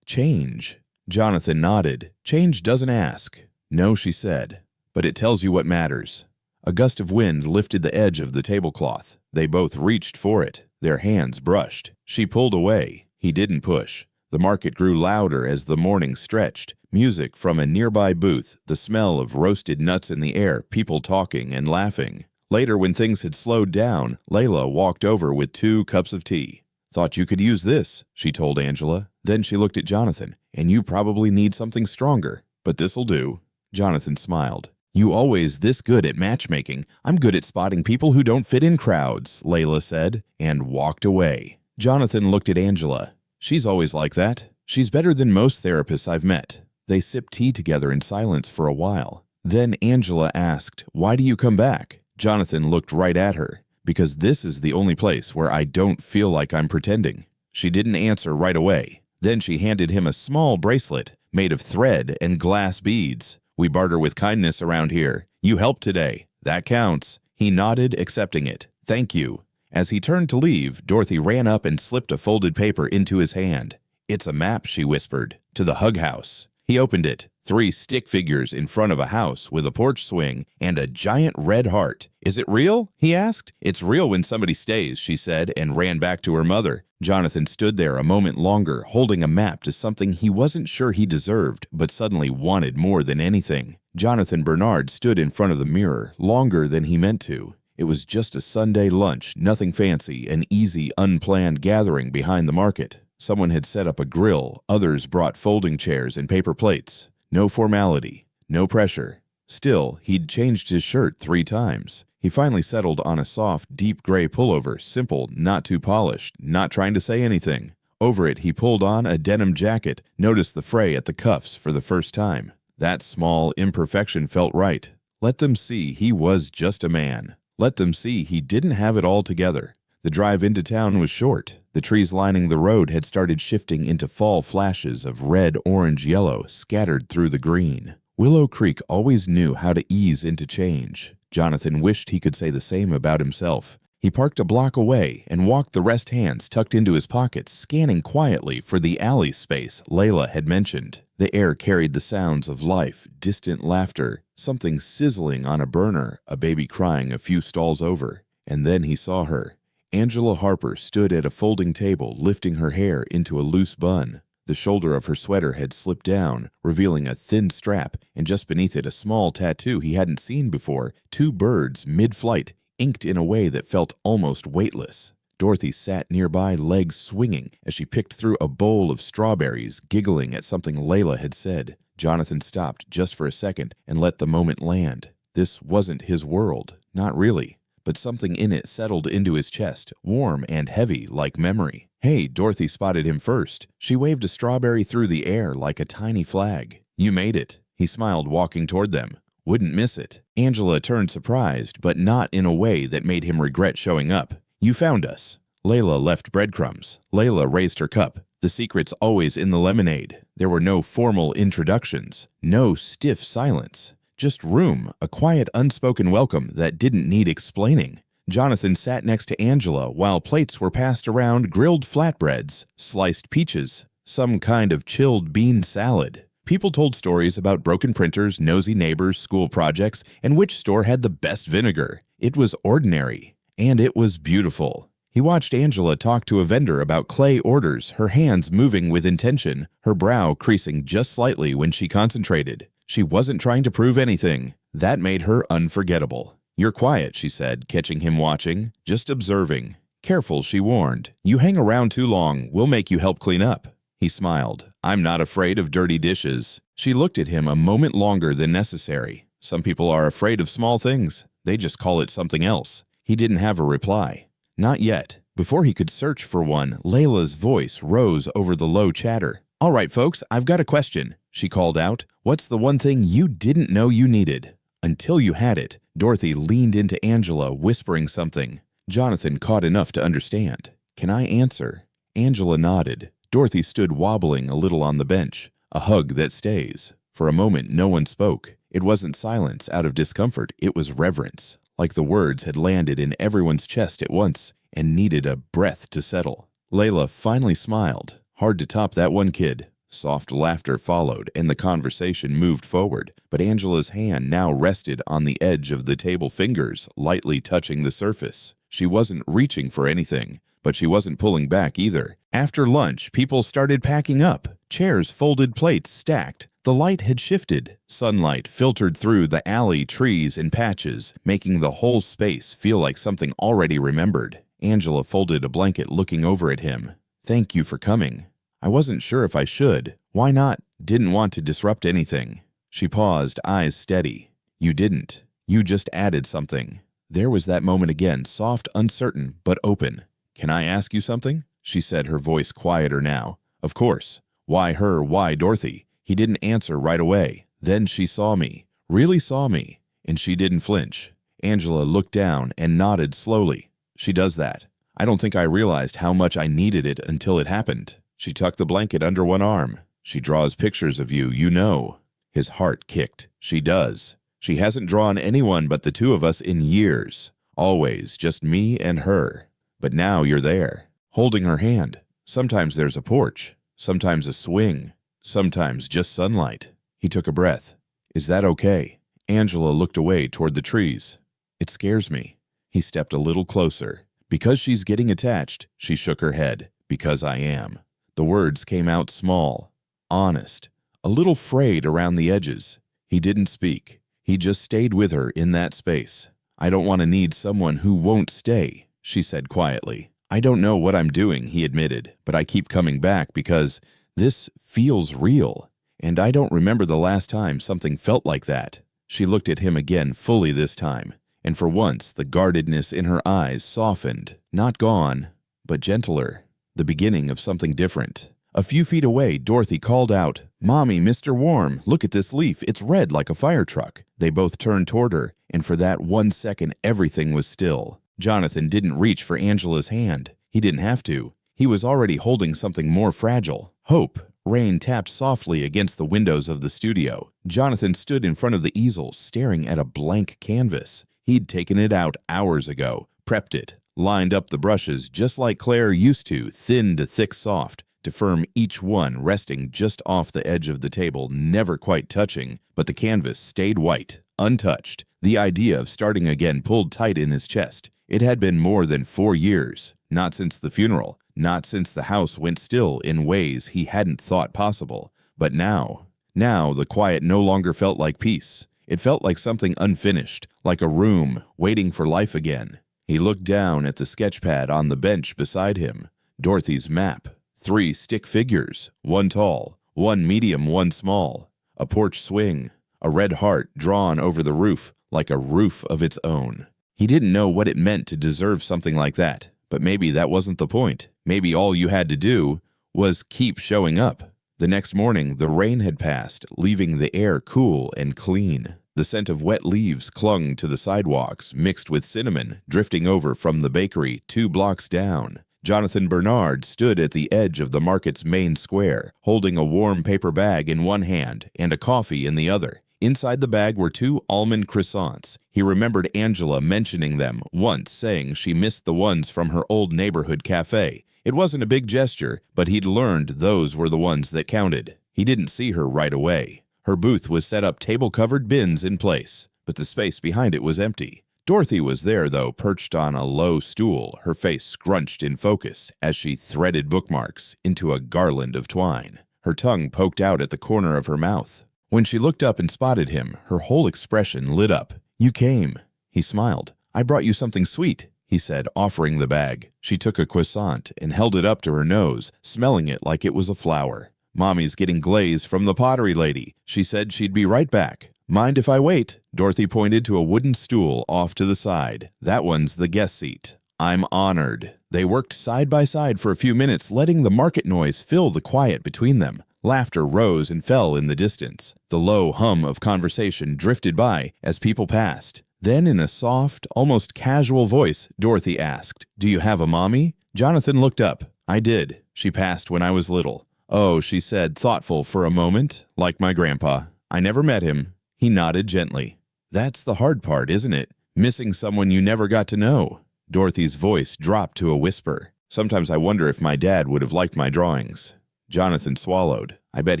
change. Jonathan nodded. Change doesn't ask. No, she said, but it tells you what matters. A gust of wind lifted the edge of the tablecloth. They both reached for it. Their hands brushed. She pulled away. He didn't push. The market grew louder as the morning stretched. Music from a nearby booth, the smell of roasted nuts in the air, people talking and laughing. Later, when things had slowed down, Layla walked over with 2 cups of tea. Thought you could use this, she told Angela. Then she looked at Jonathan. And you probably need something stronger, but this'll do. Jonathan smiled. You always this good at matchmaking. I'm good at spotting people who don't fit in crowds, Layla said, and walked away. Jonathan looked at Angela. She's always like that. She's better than most therapists I've met. They sipped tea together in silence for a while. Then Angela asked, why do you come back? Jonathan looked right at her. Because this is the only place where I don't feel like I'm pretending. She didn't answer right away. Then she handed him a small bracelet made of thread and glass beads. We barter with kindness around here. You helped today. That counts. He nodded, accepting it. Thank you. As he turned to leave, Dorothy ran up and slipped a folded paper into his hand. It's a map, she whispered, to the hug house. He opened it. 3 stick figures in front of a house with a porch swing and a giant red heart. Is it real? He asked. It's real when somebody stays, she said, and ran back to her mother. Jonathan stood there a moment longer, holding a map to something he wasn't sure he deserved, but suddenly wanted more than anything. Jonathan Bernard stood in front of the mirror, longer than he meant to. It was just a Sunday lunch, nothing fancy, an easy, unplanned gathering behind the market. Someone had set up a grill, others brought folding chairs and paper plates. No formality, no pressure. Still, he'd changed his shirt 3 times. He finally settled on a soft, deep gray pullover, simple, not too polished, not trying to say anything. Over it, he pulled on a denim jacket, noticed the fray at the cuffs for the first time. That small imperfection felt right. Let them see he was just a man. Let them see he didn't have it all together. The drive into town was short. The trees lining the road had started shifting into fall flashes of red, orange, yellow scattered through the green. Willow Creek always knew how to ease into change. Jonathan wished he could say the same about himself. He parked a block away and walked the rest hands tucked into his pockets, scanning quietly for the alley space Layla had mentioned. The air carried the sounds of life, distant laughter, something sizzling on a burner, a baby crying a few stalls over. And then he saw her. Angela Harper stood at a folding table, lifting her hair into a loose bun. The shoulder of her sweater had slipped down, revealing a thin strap, and just beneath it a small tattoo he hadn't seen before, 2 birds mid-flight, inked in a way that felt almost weightless. Dorothy sat nearby, legs swinging, as she picked through a bowl of strawberries, giggling at something Layla had said. Jonathan stopped just for a second and let the moment land. This wasn't his world, not really. But something in it settled into his chest, warm and heavy like memory. Hey, Dorothy spotted him first. She waved a strawberry through the air like a tiny flag. You made it. He smiled, walking toward them. Wouldn't miss it. Angela turned surprised, but not in a way that made him regret showing up. You found us. Layla left breadcrumbs. Layla raised her cup. The secret's always in the lemonade. There were no formal introductions, no stiff silence. Just room, a quiet, unspoken welcome that didn't need explaining. Jonathan sat next to Angela while plates were passed around, grilled flatbreads, sliced peaches, some kind of chilled bean salad. People told stories about broken printers, nosy neighbors, school projects, and which store had the best vinegar. It was ordinary, and it was beautiful. He watched Angela talk to a vendor about clay orders, her hands moving with intention, her brow creasing just slightly when she concentrated. She wasn't trying to prove anything. That made her unforgettable. You're quiet, she said, catching him watching, just observing. Careful, she warned. You hang around too long, we'll make you help clean up. He smiled. I'm not afraid of dirty dishes. She looked at him a moment longer than necessary. Some people are afraid of small things. They just call it something else. He didn't have a reply. Not yet. Before he could search for one, Layla's voice rose over the low chatter. "All right, folks, I've got a question," she called out. "What's the one thing you didn't know you needed?" Until you had it, Dorothy leaned into Angela, whispering something. Jonathan caught enough to understand. "Can I answer?" Angela nodded. Dorothy stood wobbling a little on the bench. A hug that stays. For a moment, no one spoke. It wasn't silence out of discomfort, it was reverence. Like the words had landed in everyone's chest at once and needed a breath to settle. Layla finally smiled. Hard to top that one kid. Soft laughter followed, and the conversation moved forward, but Angela's hand now rested on the edge of the table, fingers lightly touching the surface. She wasn't reaching for anything, but she wasn't pulling back either. After lunch, people started packing up. Chairs folded, plates stacked. The light had shifted. Sunlight filtered through the alley, trees, and patches, making the whole space feel like something already remembered. Angela folded a blanket, looking over at him. "Thank you for coming. I wasn't sure if I should. Why not? Didn't want to disrupt anything." She paused, eyes steady. "You didn't. You just added something." There was that moment again, soft, uncertain, but open. "Can I ask you something?" she said, her voice quieter now. "Of course. Why her? Why Dorothy?" He didn't answer right away. Then she saw me. Really saw me. And she didn't flinch. Angela looked down and nodded slowly. "She does that. I don't think I realized how much I needed it until it happened." She tucked the blanket under one arm. "She draws pictures of you, you know." His heart kicked. "She does. She hasn't drawn anyone but the two of us in years. Always just me and her. But now you're there, holding her hand. Sometimes there's a porch. Sometimes a swing. Sometimes just sunlight." He took a breath. "Is that okay?" Angela looked away toward the trees. "It scares me." He stepped a little closer. "Because she's getting attached," she shook her head. "Because I am." The words came out small, honest, a little frayed around the edges. He didn't speak. He just stayed with her in that space. "I don't want to need someone who won't stay," she said quietly. "I don't know what I'm doing," he admitted, "but I keep coming back because this feels real, and I don't remember the last time something felt like that." She looked at him again fully this time, and for once the guardedness in her eyes softened, not gone, but gentler, the beginning of something different. A few feet away, Dorothy called out, "Mommy, Mr. Warm, look at this leaf, it's red like a fire truck." They both turned toward her, and for that 1 second everything was still. Jonathan didn't reach for Angela's hand. He didn't have to. He was already holding something more fragile. Hope. Rain tapped softly against the windows of the studio. Jonathan stood in front of the easel, staring at a blank canvas. He'd taken it out hours ago, prepped it, lined up the brushes just like Claire used to, thin to thick soft, to firm each one resting just off the edge of the table, never quite touching, but the canvas stayed white, untouched. The idea of starting again pulled tight in his chest. It had been more than 4 years, not since the funeral, not since the house went still in ways he hadn't thought possible. But now the quiet no longer felt like peace. It felt like something unfinished, like a room waiting for life again. He looked down at the sketchpad on the bench beside him. Dorothy's map. 3 stick figures, 1 tall, 1 medium, 1 small. A porch swing. A red heart drawn over the roof like a roof of its own. He didn't know what it meant to deserve something like that, but maybe that wasn't the point. Maybe all you had to do was keep showing up. The next morning, the rain had passed, leaving the air cool and clean. The scent of wet leaves clung to the sidewalks, mixed with cinnamon, drifting over from the bakery 2 blocks down. Jonathan Bernard stood at the edge of the market's main square, holding a warm paper bag in one hand and a coffee in the other. Inside the bag were 2 almond croissants. He remembered Angela mentioning them once, saying she missed the ones from her old neighborhood cafe. It wasn't a big gesture, but he'd learned those were the ones that counted. He didn't see her right away. Her booth was set up, table-covered bins in place, but the space behind it was empty. Dorothy was there, though, perched on a low stool, her face scrunched in focus as she threaded bookmarks into a garland of twine. Her tongue poked out at the corner of her mouth. When she looked up and spotted him, her whole expression lit up. "You came." He smiled. "I brought you something sweet," he said, offering the bag. She took a croissant and held it up to her nose, smelling it like it was a flower. Mommy's getting glaze from the pottery lady. She said she'd be right back. Mind if I wait? Dorothy pointed to a wooden stool off to the side. That one's the guest seat. I'm honored. They worked side by side for a few minutes, letting the market noise fill the quiet between them. Laughter rose and fell in the distance. The low hum of conversation drifted by as people passed. Then in a soft, almost casual voice, Dorothy asked, "Do you have a mommy?" Jonathan looked up. "I did. She passed when I was little." "Oh," she said, thoughtful for a moment, "like my grandpa. I never met him." He nodded gently. "That's the hard part, isn't it? Missing someone you never got to know." Dorothy's voice dropped to a whisper. "Sometimes I wonder if my dad would have liked my drawings." Jonathan swallowed. "I bet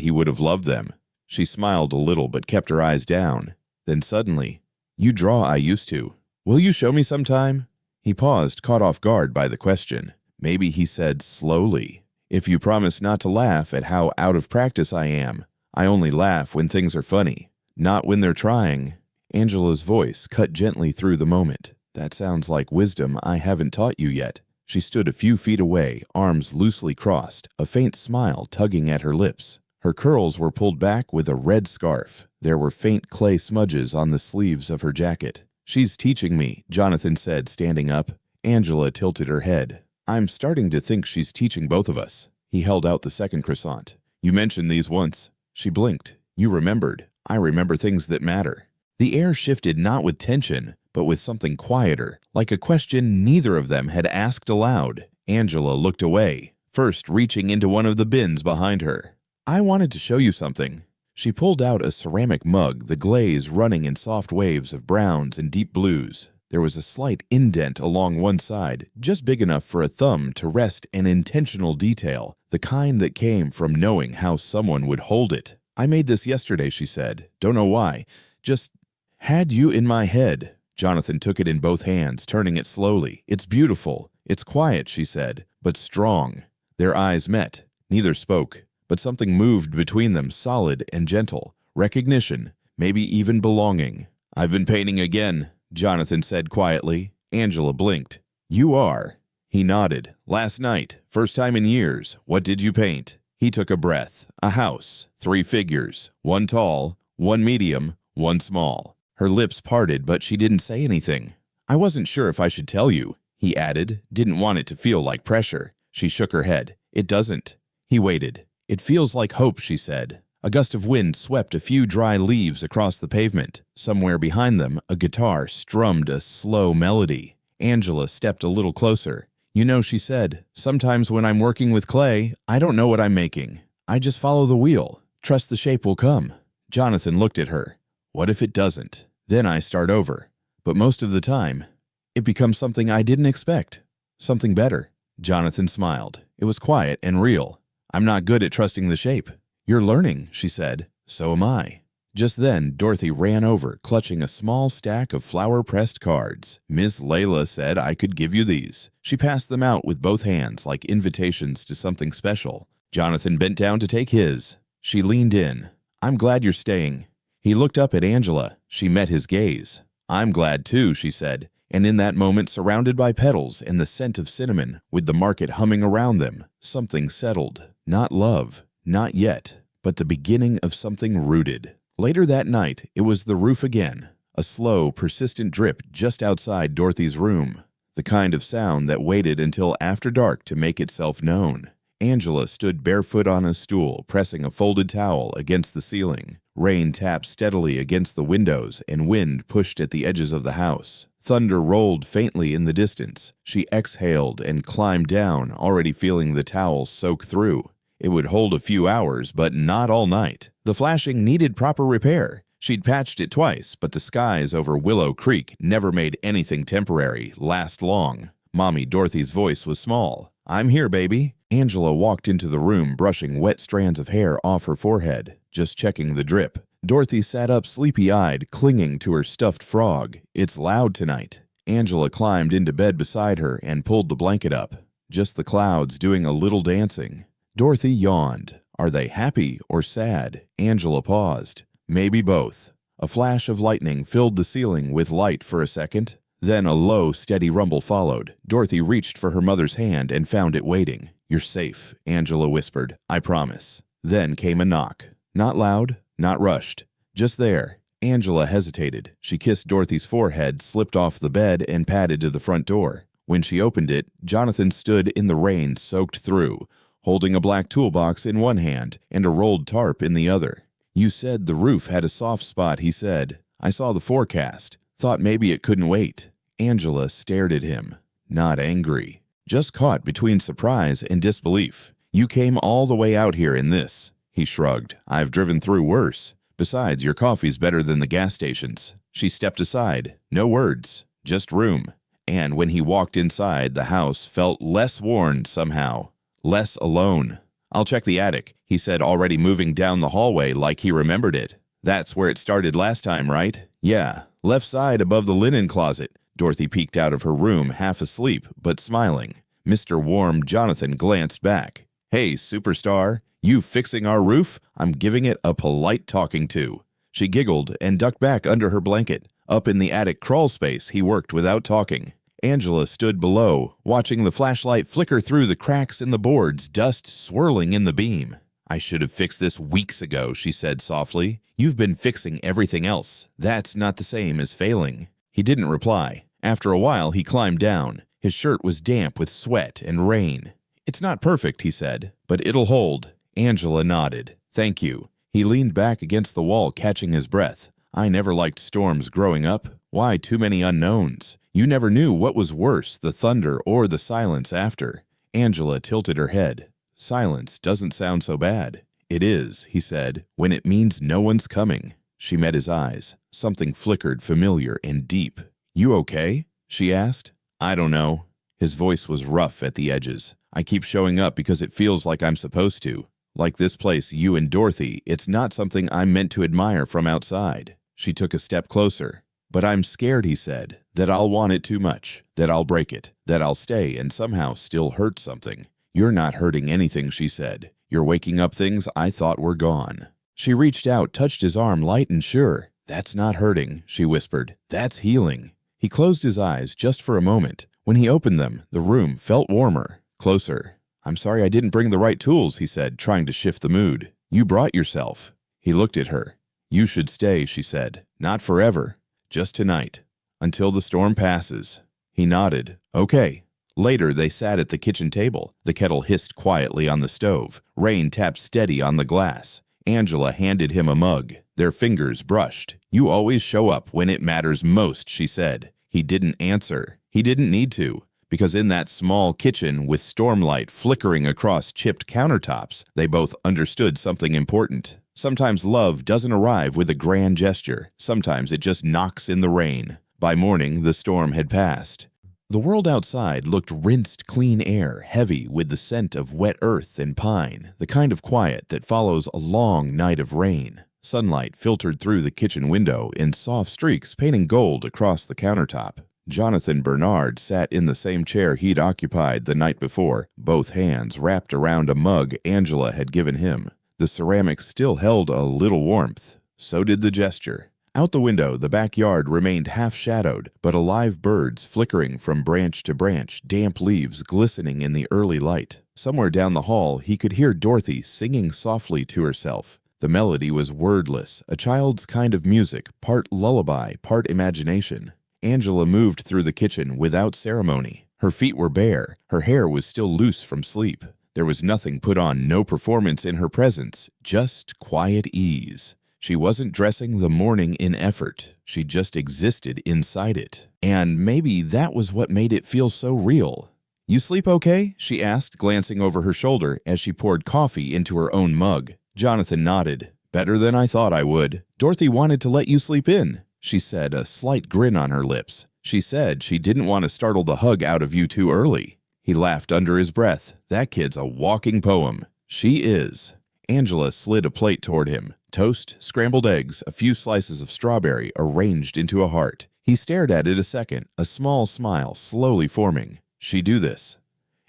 he would have loved them." She smiled a little but kept her eyes down. Then suddenly, "You draw I used to. Will you show me sometime?" He paused, caught off guard by the question. Maybe he said slowly, "If you promise not to laugh at how out of practice I am. I only laugh when things are funny, not when they're trying." Angela's voice cut gently through the moment. "That sounds like wisdom I haven't taught you yet." She stood a few feet away, arms loosely crossed, a faint smile tugging at her lips. Her curls were pulled back with a red scarf. There were faint clay smudges on the sleeves of her jacket. "She's teaching me," Jonathan said, standing up. Angela tilted her head. "I'm starting to think she's teaching both of us." He held out the second croissant. "You mentioned these once." She blinked. "You remembered. I remember things that matter." The air shifted not with tension, but with something quieter, like a question neither of them had asked aloud. Angela looked away, first reaching into one of the bins behind her. "I wanted to show you something." She pulled out a ceramic mug, the glaze running in soft waves of browns and deep blues. There was a slight indent along one side, just big enough for a thumb to rest an intentional detail, the kind that came from knowing how someone would hold it. "I made this yesterday," she said. "Don't know why. Just had you in my head." Jonathan took it in both hands, turning it slowly. "It's beautiful. It's quiet," she said, "but strong." Their eyes met. Neither spoke, but something moved between them, solid and gentle. Recognition, maybe even belonging. "I've been painting again," Jonathan said quietly. Angela blinked. "You are?" He nodded. "Last night. First time in years. What did you paint?" He took a breath. "A house. 3 figures. One tall, one medium, one small." Her lips parted, but she didn't say anything. "I wasn't sure if I should tell you," he added. Didn't want it to feel like pressure. She shook her head. "It doesn't." He waited. "It feels like hope," she said. A gust of wind swept a few dry leaves across the pavement. Somewhere behind them, a guitar strummed a slow melody. Angela stepped a little closer. "You know," she said, "sometimes when I'm working with clay, I don't know what I'm making. I just follow the wheel. Trust the shape will come." Jonathan looked at her. "What if it doesn't? Then I start over. But most of the time, it becomes something I didn't expect. Something better." Jonathan smiled. It was quiet and real. "I'm not good at trusting the shape." "You're learning," she said. "So am I." Just then, Dorothy ran over, clutching a small stack of flower-pressed cards. "Miss Layla said I could give you these." She passed them out with both hands like invitations to something special. Jonathan bent down to take his. She leaned in. "I'm glad you're staying." He looked up at Angela. She met his gaze. "I'm glad too," she said. And in that moment, surrounded by petals and the scent of cinnamon, with the market humming around them, something settled. Not love, not yet, but the beginning of something rooted. Later that night, it was the roof again, a slow, persistent drip just outside Dorothy's room, the kind of sound that waited until after dark to make itself known. Angela stood barefoot on a stool, pressing a folded towel against the ceiling. Rain tapped steadily against the windows, and wind pushed at the edges of the house. Thunder rolled faintly in the distance. She exhaled and climbed down, already feeling the towel soak through. It would hold a few hours, but not all night. The flashing needed proper repair. She'd patched it twice, but the skies over Willow Creek never made anything temporary last long. Mommy Dorothy's voice was small. "I'm here, baby." Angela walked into the room, brushing wet strands of hair off her forehead, just checking the drip. Dorothy sat up sleepy-eyed, clinging to her stuffed frog. "It's loud tonight." Angela climbed into bed beside her and pulled the blanket up. Just the clouds doing a little dancing. Dorothy yawned. Are they happy or sad? Angela paused. Maybe both. A flash of lightning filled the ceiling with light for a second. Then a low, steady rumble followed. Dorothy reached for her mother's hand and found it waiting. "You're safe," Angela whispered. "I promise." Then came a knock. Not loud, not rushed. Just there. Angela hesitated. She kissed Dorothy's forehead, slipped off the bed, and padded to the front door. When she opened it, Jonathan stood in the rain soaked through, holding a black toolbox in one hand and a rolled tarp in the other. "You said the roof had a soft spot," he said. "I saw the forecast. Thought maybe it couldn't wait." Angela stared at him, not angry, just caught between surprise and disbelief. "You came all the way out here in this." He shrugged. "I've driven through worse. Besides, your coffee's better than the gas stations." She stepped aside. No words, just room. And when he walked inside, the house felt less worn somehow, less alone. "I'll check the attic," he said, already moving down the hallway like he remembered it. "That's where it started last time, right?" "Yeah, left side above the linen closet." Dorothy peeked out of her room, half asleep, but smiling. Mr. Warm Jonathan glanced back. "Hey, superstar, you fixing our roof? I'm giving it a polite talking to." She giggled and ducked back under her blanket. Up in the attic crawl space, he worked without talking. Angela stood below, watching the flashlight flicker through the cracks in the boards, dust swirling in the beam. "I should have fixed this weeks ago," she said softly. "You've been fixing everything else. That's not the same as failing." He didn't reply. After a while, he climbed down. His shirt was damp with sweat and rain. "It's not perfect," he said, "but it'll hold." Angela nodded. "Thank you." He leaned back against the wall, catching his breath. "I never liked storms growing up. Why too many unknowns? You never knew what was worse, the thunder or the silence after." Angela tilted her head. "Silence doesn't sound so bad." "It is," he said, "when it means no one's coming." She met his eyes. Something flickered familiar and deep. "You okay?" she asked. "I don't know." His voice was rough at the edges. "I keep showing up because it feels like I'm supposed to. Like this place, you and Dorothy, it's not something I'm meant to admire from outside." She took a step closer. "But I'm scared," he said, "that I'll want it too much, that I'll break it, that I'll stay and somehow still hurt something." "You're not hurting anything," she said. "You're waking up things I thought were gone." She reached out, touched his arm light and sure. "That's not hurting," she whispered. "That's healing." He closed his eyes just for a moment. When he opened them, the room felt warmer, closer. "I'm sorry I didn't bring the right tools," he said, trying to shift the mood. "You brought yourself." He looked at her. "You should stay," she said. "Not forever. Just tonight. Until the storm passes." He nodded. "Okay." Later, they sat at the kitchen table. The kettle hissed quietly on the stove. Rain tapped steady on the glass. Angela handed him a mug. Their fingers brushed. "You always show up when it matters most," she said. He didn't answer. He didn't need to, because in that small kitchen with stormlight flickering across chipped countertops, they both understood something important. Sometimes love doesn't arrive with a grand gesture. Sometimes it just knocks in the rain. By morning, the storm had passed. The world outside looked rinsed clean air, heavy with the scent of wet earth and pine, the kind of quiet that follows a long night of rain. Sunlight filtered through the kitchen window in soft streaks painting gold across the countertop. Jonathan Bernard sat in the same chair he'd occupied the night before, both hands wrapped around a mug Angela had given him. The ceramic still held a little warmth. So did the gesture. Out the window, the backyard remained half-shadowed, but alive birds flickering from branch to branch, damp leaves glistening in the early light. Somewhere down the hall, he could hear Dorothy singing softly to herself. The melody was wordless, a child's kind of music, part lullaby, part imagination. Angela moved through the kitchen without ceremony. Her feet were bare. Her hair was still loose from sleep. There was nothing put on, no performance in her presence, just quiet ease. She wasn't dressing the morning in effort. She just existed inside it. And maybe that was what made it feel so real. "You sleep okay?" she asked, glancing over her shoulder as she poured coffee into her own mug. Jonathan nodded. "Better than I thought I would. Dorothy wanted to let you sleep in," she said, a slight grin on her lips. "She said she didn't want to startle the hug out of you too early." He laughed under his breath. "That kid's a walking poem." "She is." Angela slid a plate toward him. Toast, scrambled eggs, a few slices of strawberry arranged into a heart. He stared at it a second, a small smile slowly forming. "She do this?"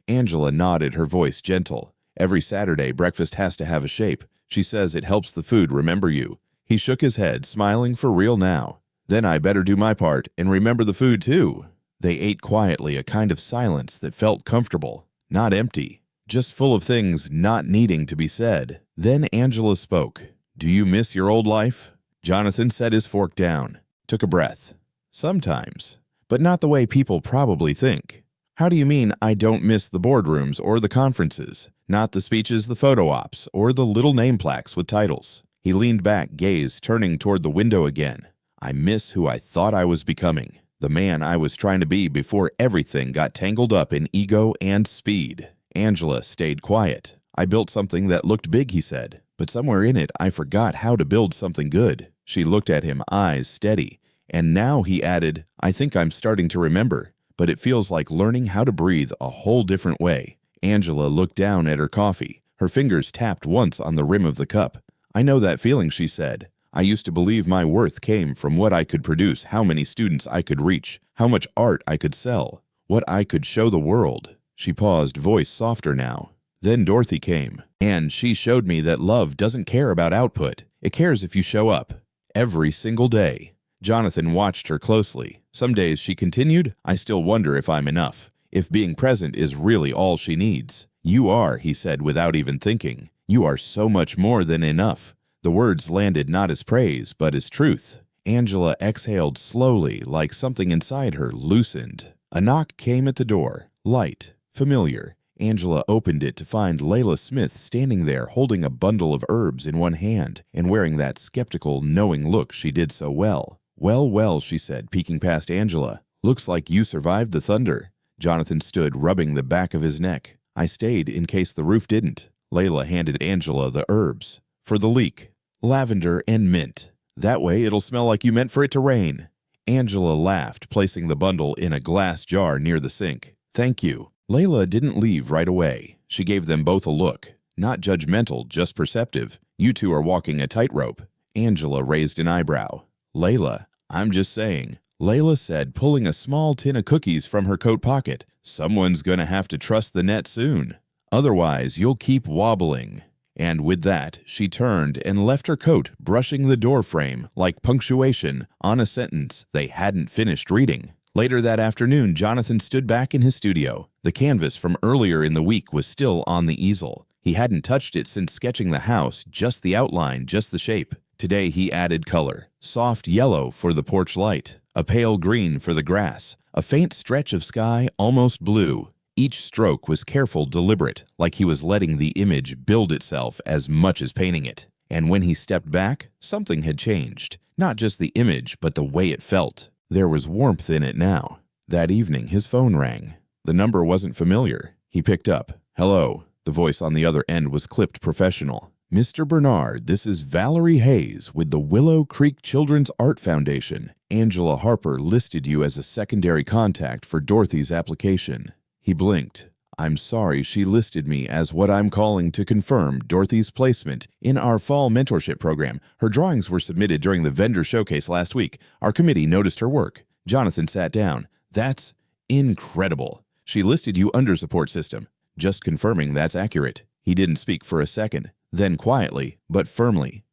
Angela nodded, her voice gentle. "Every Saturday, breakfast has to have a shape. She says it helps the food remember you." He shook his head, smiling for real now. "Then I better do my part and remember the food too." They ate quietly, a kind of silence that felt comfortable, not empty, just full of things not needing to be said. Then Angela spoke. "Do you miss your old life?" Jonathan set his fork down, took a breath. "Sometimes, but not the way people probably think." "How do you mean I don't miss the boardrooms or the conferences? Not the speeches, the photo ops, or the little name plaques with titles?" He leaned back, gaze turning toward the window again. "I miss who I thought I was becoming, the man I was trying to be before everything got tangled up in ego and speed." Angela stayed quiet. "I built something that looked big," he said, "but somewhere in it I forgot how to build something good." She looked at him, eyes steady. "And now," he added, "I think I'm starting to remember, but it feels like learning how to breathe a whole different way." Angela looked down at her coffee. Her fingers tapped once on the rim of the cup. "I know that feeling," she said. "I used to believe my worth came from what I could produce, how many students I could reach, how much art I could sell, what I could show the world." She paused, voice softer now. "Then Dorothy came, and she showed me that love doesn't care about output. It cares if you show up. Every single day." Jonathan watched her closely. "Some days," she continued, "I still wonder if I'm enough, if being present is really all she needs." "You are," he said without even thinking. "You are so much more than enough." The words landed not as praise, but as truth. Angela exhaled slowly, like something inside her loosened. A knock came at the door, light, familiar. Angela opened it to find Layla Smith standing there holding a bundle of herbs in one hand and wearing that skeptical, knowing look she did so well. "Well, well," she said, peeking past Angela. "Looks like you survived the thunder." Jonathan stood, rubbing the back of his neck. "I stayed in case the roof didn't." Layla handed Angela the herbs. "For the leak. Lavender and mint. That way it'll smell like you meant for it to rain." Angela laughed, placing the bundle in a glass jar near the sink. "Thank you." Layla didn't leave right away. She gave them both a look. Not judgmental, just perceptive. "You two are walking a tightrope." Angela raised an eyebrow. "Layla, I'm just saying," Layla said, pulling a small tin of cookies from her coat pocket. "Someone's gonna have to trust the net soon. Otherwise, you'll keep wobbling." And with that, she turned and left her coat brushing the door frame like punctuation on a sentence they hadn't finished reading. Later that afternoon, Jonathan stood back in his studio. The canvas from earlier in the week was still on the easel. He hadn't touched it since sketching the house, just the outline, just the shape. Today he added color. Soft yellow for the porch light, a pale green for the grass, a faint stretch of sky almost blue. Each stroke was careful, deliberate, like he was letting the image build itself as much as painting it. And when he stepped back, something had changed. Not just the image, but the way it felt. There was warmth in it now. That evening, his phone rang. The number wasn't familiar. He picked up. "Hello." The voice on the other end was clipped professional. "Mr. Bernard, this is Valerie Hayes with the Willow Creek Children's Art Foundation. Angela Harper listed you as a secondary contact for Dorothy's application." He blinked. "I'm sorry, she listed me as what I'm calling to confirm Dorothy's placement in our fall mentorship program. Her drawings were submitted during the vendor showcase last week. Our committee noticed her work." Jonathan sat down. "That's incredible. She listed you under support system." "Just confirming that's accurate." He didn't speak for a second. Then quietly, but firmly,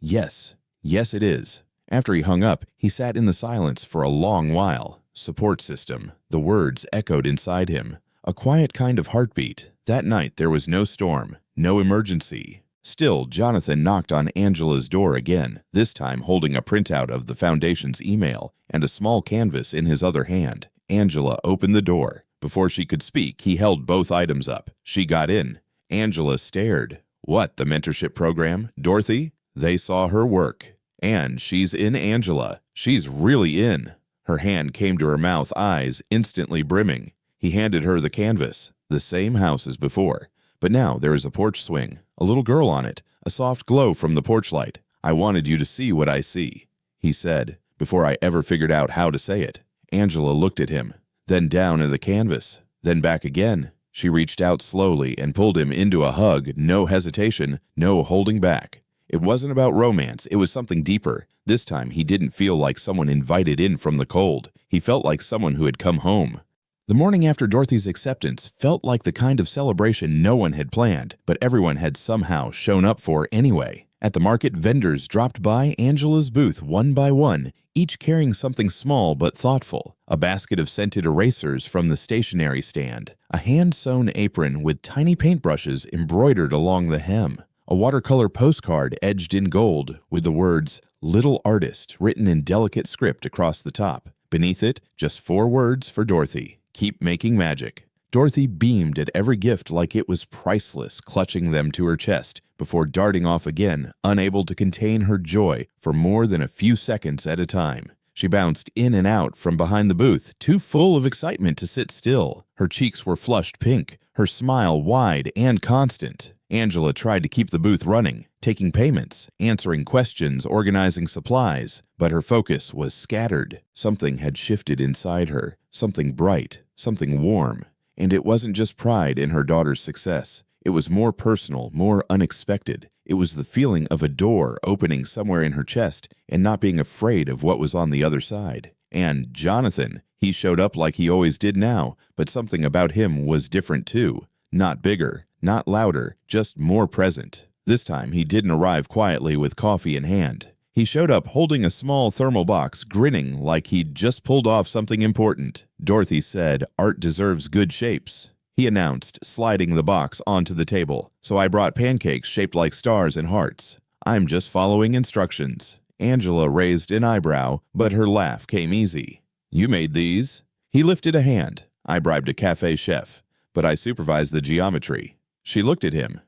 "Yes, yes it is." After he hung up, he sat in the silence for a long while. Support system. The words echoed inside him. A quiet kind of heartbeat. That night there was no storm, no emergency. Still, Jonathan knocked on Angela's door again, this time holding a printout of the foundation's email and a small canvas in his other hand. Angela opened the door. Before she could speak, he held both items up. She got in. Angela stared. "What, the mentorship program? Dorothy?" They saw her work. "And she's in, Angela. She's really in." Her hand came to her mouth, eyes instantly brimming. He handed her the canvas. The same house as before. But now there is a porch swing, a little girl on it, a soft glow from the porch light. "I wanted you to see what I see," he said, before I ever figured out how to say it. Angela looked at him, then down at the canvas, then back again. She reached out slowly and pulled him into a hug, no hesitation, no holding back. It wasn't about romance, it was something deeper. This time he didn't feel like someone invited in from the cold. He felt like someone who had come home. The morning after Dorothy's acceptance felt like the kind of celebration no one had planned, but everyone had somehow shown up for anyway. At the market, vendors dropped by Angela's booth one by one, each carrying something small but thoughtful. A basket of scented erasers from the stationery stand, a hand-sewn apron with tiny paintbrushes embroidered along the hem, a watercolor postcard edged in gold with the words "Little Artist" written in delicate script across the top. Beneath it, just 4 words for Dorothy: "Keep making magic." Dorothy beamed at every gift like it was priceless, clutching them to her chest before darting off again, unable to contain her joy for more than a few seconds at a time. She bounced in and out from behind the booth, too full of excitement to sit still. Her cheeks were flushed pink, her smile wide and constant. Angela tried to keep the booth running, taking payments, answering questions, organizing supplies, but her focus was scattered. Something had shifted inside her, something bright, something warm. And it wasn't just pride in her daughter's success. It was more personal, more unexpected. It was the feeling of a door opening somewhere in her chest and not being afraid of what was on the other side. And Jonathan, he showed up like he always did now, but something about him was different too. Not bigger, not louder, just more present. This time he didn't arrive quietly with coffee in hand. He showed up holding a small thermal box, grinning like he'd just pulled off something important. Dorothy said, "Art deserves good shapes," he announced, sliding the box onto the table. "So I brought pancakes shaped like stars and hearts. I'm just following instructions." Angela raised an eyebrow, but her laugh came easy. "You made these?" He lifted a hand. "I bribed a cafe chef, but I supervised the geometry." She looked at him.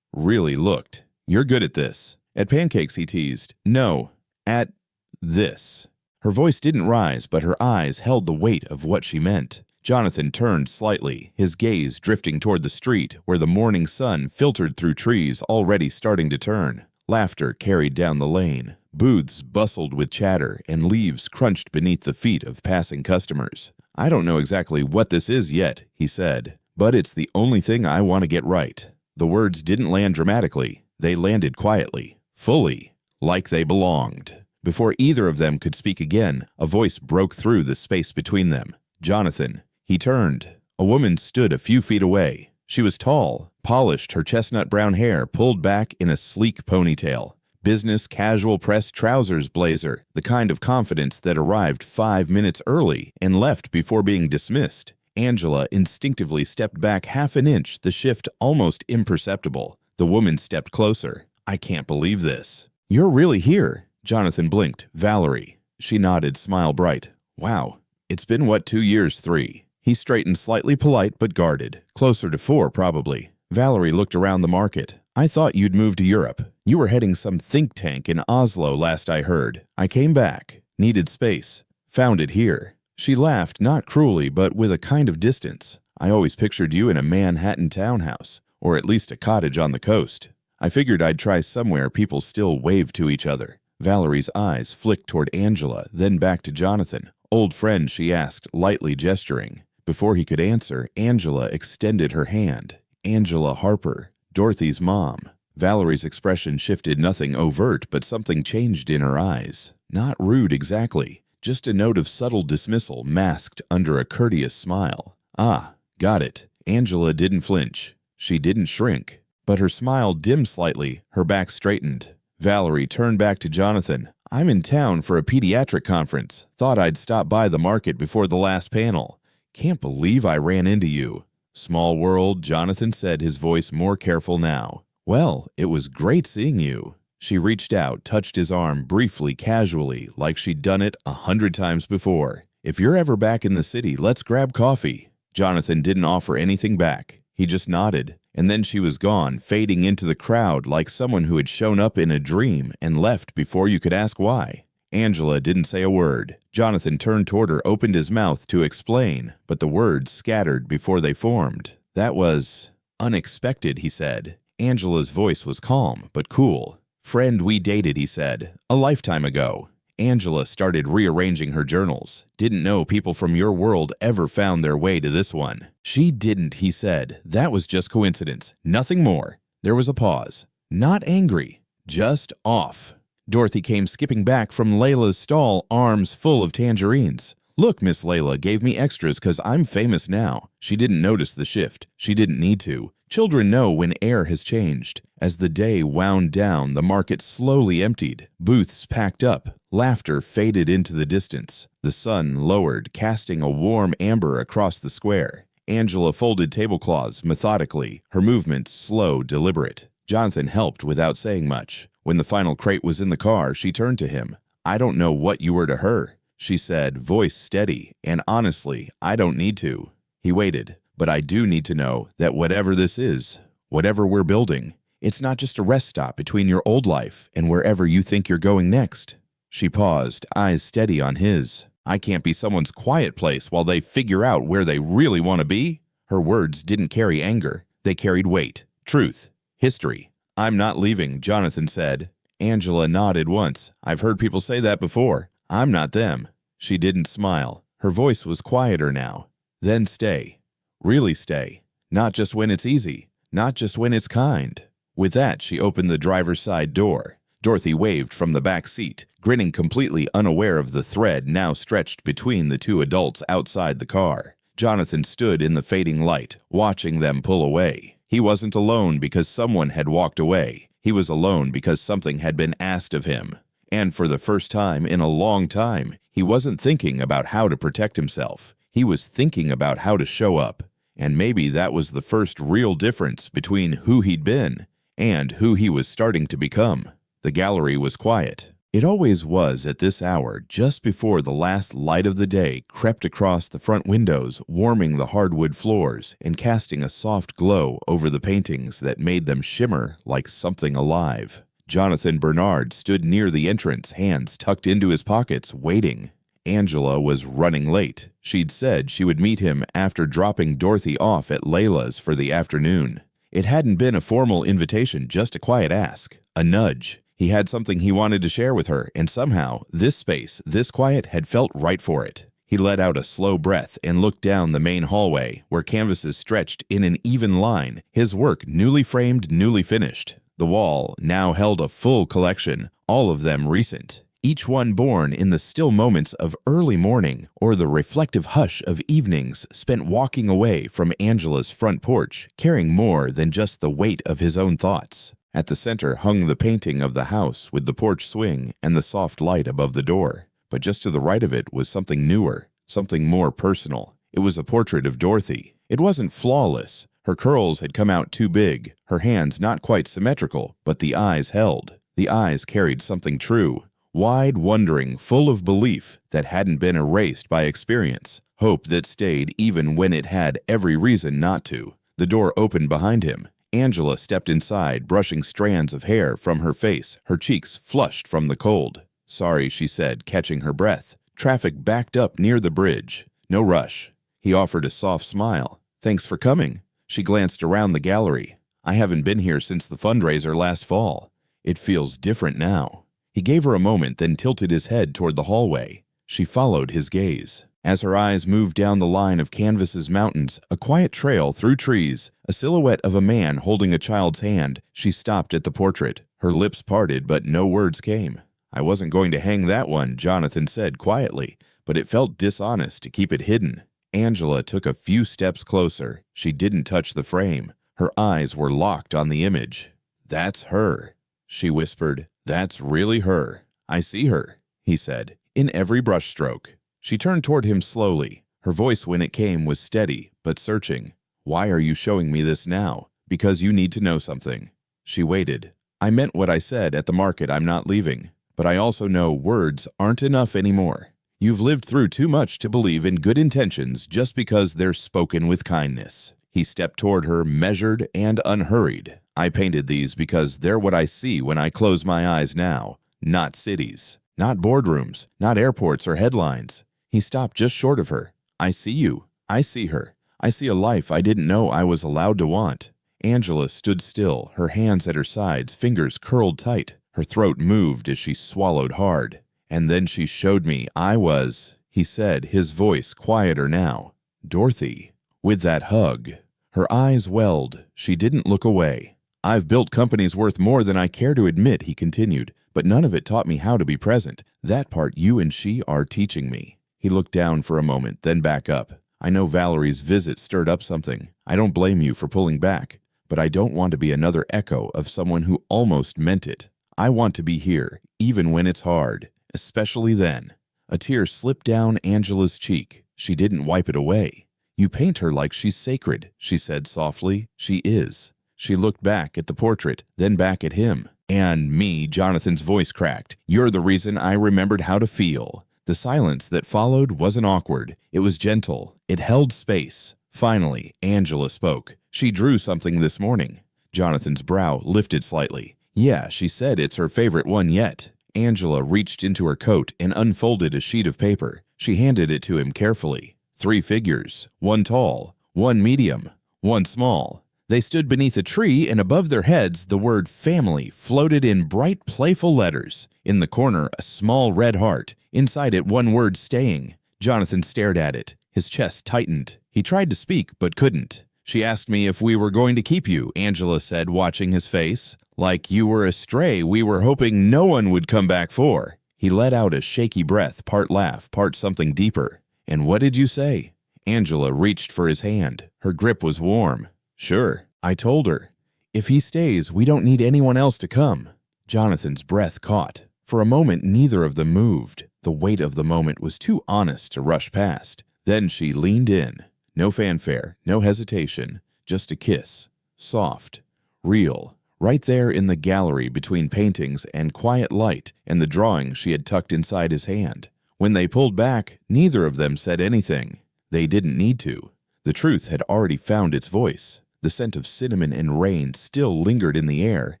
Really looked. "You're good at this." "At pancakes," he teased. "No, at this." Her voice didn't rise, but her eyes held the weight of what she meant. Jonathan turned slightly, his gaze drifting toward the street where the morning sun filtered through trees already starting to turn. Laughter carried down the lane. Booths bustled with chatter, and leaves crunched beneath the feet of passing customers. "I don't know exactly what this is yet," he said, "but it's the only thing I want to get right." The words didn't land dramatically. They landed quietly. Fully, like they belonged. Before either of them could speak again, a voice broke through the space between them. "Jonathan." He turned. A woman stood a few feet away. She was tall, polished, her chestnut brown hair pulled back in a sleek ponytail. Business casual pressed trousers blazer, the kind of confidence that arrived 5 minutes early and left before being dismissed. Angela instinctively stepped back half an inch, the shift almost imperceptible. The woman stepped closer. "I can't believe this." "You're really here?" Jonathan blinked. "Valerie." She nodded, smile bright. "Wow. It's been, 2 years, 3. He straightened, slightly polite but guarded. "Closer to 4, probably." Valerie looked around the market. "I thought you'd moved to Europe. You were heading some think tank in Oslo last I heard. I came back. Needed space. Found it here." She laughed, not cruelly, but with a kind of distance. "I always pictured you in a Manhattan townhouse, or at least a cottage on the coast. I figured I'd try somewhere people still wave to each other." Valerie's eyes flicked toward Angela, then back to Jonathan. "Old friend," she asked, lightly gesturing. Before he could answer, Angela extended her hand. Angela Harper, Dorothy's mom. Valerie's expression shifted, nothing overt, but something changed in her eyes. Not rude exactly, just a note of subtle dismissal masked under a courteous smile. "Ah, got it." Angela didn't flinch. She didn't shrink. But her smile dimmed slightly, her back straightened. Valerie turned back to Jonathan. "I'm in town for a pediatric conference. Thought I'd stop by the market before the last panel. Can't believe I ran into you." "Small world," Jonathan said, his voice more careful now. "Well, it was great seeing you." She reached out, touched his arm briefly, casually, like she'd done it 100 times before. "If you're ever back in the city, let's grab coffee." Jonathan didn't offer anything back. He just nodded. And then she was gone, fading into the crowd like someone who had shown up in a dream and left before you could ask why. Angela didn't say a word. Jonathan turned toward her, opened his mouth to explain, but the words scattered before they formed. "That was unexpected," he said. Angela's voice was calm, but cool. "Friend we dated," he said, "a lifetime ago." Angela started rearranging her journals. "Didn't know people from your world ever found their way to this one." "She didn't," he said. "That was just coincidence. Nothing more." There was a pause. Not angry, just off. Dorothy came skipping back from Layla's stall, arms full of tangerines. Look, Miss Layla gave me extras 'cause I'm famous now. She didn't notice the shift. She didn't need to. Children know when air has changed. As the day wound down, the market slowly emptied. Booths packed up. Laughter faded into the distance. The sun lowered, casting a warm amber across the square. Angela folded tablecloths methodically, her movements slow, deliberate. Jonathan helped without saying much. When the final crate was in the car, she turned to him. "I don't know what you were to her," she said, voice steady, "and honestly, I don't need to." He waited. "But I do need to know that whatever this is, whatever we're building, it's not just a rest stop between your old life and wherever you think you're going next." She paused, eyes steady on his. "I can't be someone's quiet place while they figure out where they really want to be." Her words didn't carry anger. They carried weight, truth, history. "I'm not leaving," Jonathan said. Angela nodded once. "I've heard people say that before. I'm not them." She didn't smile. Her voice was quieter now. "Then stay. Really stay. Not just when it's easy. Not just when it's kind." With that, she opened the driver's side door. Dorothy waved from the back seat, grinning, completely unaware of the thread now stretched between the two adults outside the car. Jonathan stood in the fading light, watching them pull away. He wasn't alone because someone had walked away. He was alone because something had been asked of him. And for the first time in a long time, he wasn't thinking about how to protect himself. He was thinking about how to show up. And maybe that was the first real difference between who he'd been and who he was starting to become. The gallery was quiet. It always was at this hour, just before the last light of the day crept across the front windows, warming the hardwood floors and casting a soft glow over the paintings that made them shimmer like something alive. Jonathan Bernard stood near the entrance, hands tucked into his pockets, waiting. Angela was running late. She'd said she would meet him after dropping Dorothy off at Layla's for the afternoon. It hadn't been a formal invitation, just a quiet ask, a nudge. He had something he wanted to share with her, and somehow, this space, this quiet, had felt right for it. He let out a slow breath and looked down the main hallway, where canvases stretched in an even line, his work newly framed, newly finished. The wall now held a full collection, all of them recent. Each one born in the still moments of early morning or the reflective hush of evenings spent walking away from Angela's front porch, carrying more than just the weight of his own thoughts. At the center hung the painting of the house with the porch swing and the soft light above the door. But just to the right of it was something newer, something more personal. It was a portrait of Dorothy. It wasn't flawless. Her curls had come out too big, her hands not quite symmetrical, but the eyes held. The eyes carried something true. Wide, wondering, full of belief that hadn't been erased by experience, hope that stayed even when it had every reason not to. The door opened behind him. Angela stepped inside, brushing strands of hair from her face, her cheeks flushed from the cold. "Sorry," she said, catching her breath. Traffic backed up near the bridge. "No rush." He offered a soft smile. "Thanks for coming." She glanced around the gallery. "I haven't been here since the fundraiser last fall. It feels different now." He gave her a moment, then tilted his head toward the hallway. She followed his gaze. As her eyes moved down the line of canvases mountains, a quiet trail through trees, a silhouette of a man holding a child's hand, she stopped at the portrait. Her lips parted, but no words came. "I wasn't going to hang that one," Jonathan said quietly, but it felt dishonest to keep it hidden. Angela took a few steps closer. She didn't touch the frame. Her eyes were locked on the image. "That's her," she whispered. "That's really her. I see her," he said, "in every brushstroke." She turned toward him slowly. Her voice when it came was steady, but searching. "Why are you showing me this now?" "Because you need to know something." She waited. "I meant what I said at the market. I'm not leaving. But I also know words aren't enough anymore. You've lived through too much to believe in good intentions just because they're spoken with kindness." He stepped toward her, measured and unhurried. "I painted these because they're what I see when I close my eyes now. Not cities, not boardrooms, not airports or headlines." He stopped just short of her. "I see you. I see her. I see a life I didn't know I was allowed to want." Angela stood still, her hands at her sides, fingers curled tight. Her throat moved as she swallowed hard. "And then she showed me I was," he said, his voice quieter now. "Dorothy." With that hug, her eyes welled. She didn't look away. "I've built companies worth more than I care to admit," he continued, "but none of it taught me how to be present. That part you and she are teaching me." He looked down for a moment, then back up. I know Valerie's visit stirred up something. I don't blame you for pulling back, but I don't want to be another echo of someone who almost meant it. I want to be here, even when it's hard, especially then. A tear slipped down Angela's cheek. She didn't wipe it away. You paint her like she's sacred, she said softly. She is. She looked back at the portrait, then back at him. And me, Jonathan's voice cracked. You're the reason I remembered how to feel. The silence that followed wasn't awkward. It was gentle. It held space. Finally, Angela spoke. She drew something this morning. Jonathan's brow lifted slightly. Yeah, she said it's her favorite one yet. Angela reached into her coat and unfolded a sheet of paper. She handed it to him carefully. 3 figures, 1 tall, 1 medium, 1 small. They stood beneath a tree, and above their heads the word family floated in bright, playful letters. In the corner, a small red heart. Inside it, one word, staying. Jonathan stared at it. His chest tightened. He tried to speak, but couldn't. She asked me if we were going to keep you, Angela said, watching his face. Like you were a stray we were hoping no one would come back for. He let out a shaky breath, part laugh, part something deeper. And what did you say? Angela reached for his hand. Her grip was warm. Sure, I told her. If he stays, we don't need anyone else to come. Jonathan's breath caught. For a moment, neither of them moved. The weight of the moment was too honest to rush past. Then she leaned in. No fanfare, no hesitation, just a kiss. Soft, real, right there in the gallery between paintings and quiet light and the drawing she had tucked inside his hand. When they pulled back, neither of them said anything. They didn't need to. The truth had already found its voice. The scent of cinnamon and rain still lingered in the air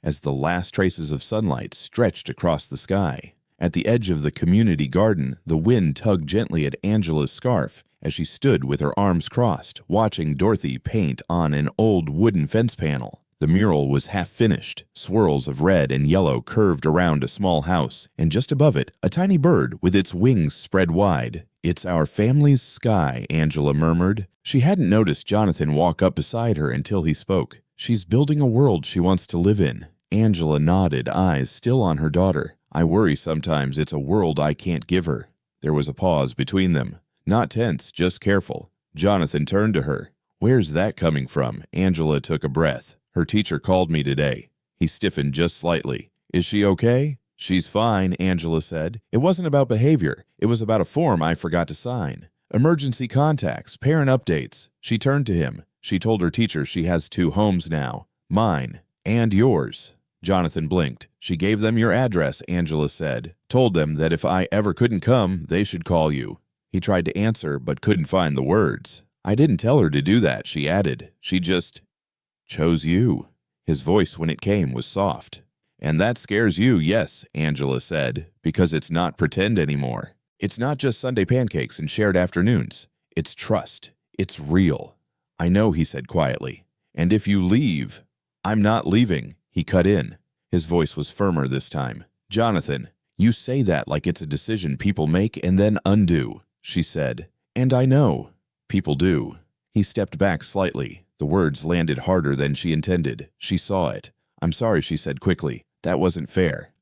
as the last traces of sunlight stretched across the sky. At the edge of the community garden, the wind tugged gently at Angela's scarf as she stood with her arms crossed, watching Dorothy paint on an old wooden fence panel. The mural was half finished. Swirls of red and yellow curved around a small house, and just above it, a tiny bird with its wings spread wide. It's our family's sky, Angela murmured. She hadn't noticed Jonathan walk up beside her until he spoke. She's building a world she wants to live in. Angela nodded, eyes still on her daughter. I worry sometimes it's a world I can't give her. There was a pause between them. Not tense, just careful. Jonathan turned to her. Where's that coming from? Angela took a breath. Her teacher called me today. He stiffened just slightly. Is she okay? She's fine, Angela said. It wasn't about behavior. It was about a form I forgot to sign. Emergency contacts, parent updates. She turned to him. She told her teacher she has 2 homes now. Mine and yours. Jonathan blinked. She gave them your address, Angela said. Told them that if I ever couldn't come, they should call you. He tried to answer, but couldn't find the words. I didn't tell her to do that, she added. She just chose you. His voice, when it came, was soft. And that scares you, yes, Angela said, because it's not pretend anymore. It's not just Sunday pancakes and shared afternoons. It's trust. It's real. I know, he said quietly. And if you leave, I'm not leaving, he cut in. His voice was firmer this time. Jonathan, you say that like it's a decision people make and then undo, she said. And I know. People do. He stepped back slightly. The words landed harder than she intended. She saw it. I'm sorry, she said quickly. That wasn't fair.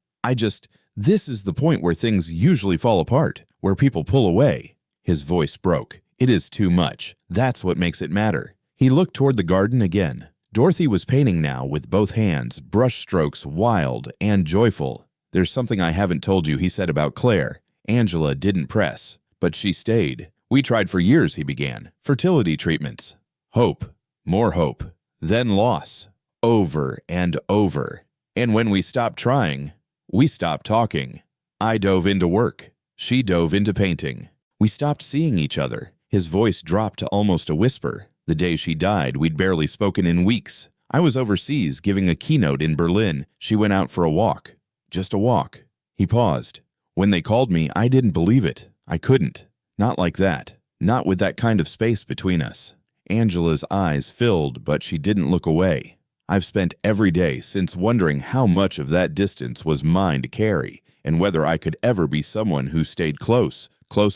This is the point where things usually fall apart, where people pull away. His voice broke. It is too much. That's what makes it matter. He looked toward the garden again. Dorothy was painting now with both hands, brush strokes wild and joyful. There's something I haven't told you, he said about Claire. Angela didn't press, but she stayed. We tried for years, he began. Fertility treatments. Hope. More hope. Then loss. Over and over. And when we stopped trying, we stopped talking. I dove into work. She dove into painting. We stopped seeing each other. His voice dropped to almost a whisper. The day she died, we'd barely spoken in weeks. I was overseas giving a keynote in Berlin. She went out for a walk. Just a walk. He paused. When they called me, I didn't believe it. I couldn't. Not like that. Not with that kind of space between us. Angela's eyes filled, but she didn't look away. I've spent every day since wondering how much of that distance was mine to carry, and whether I could ever be someone who stayed close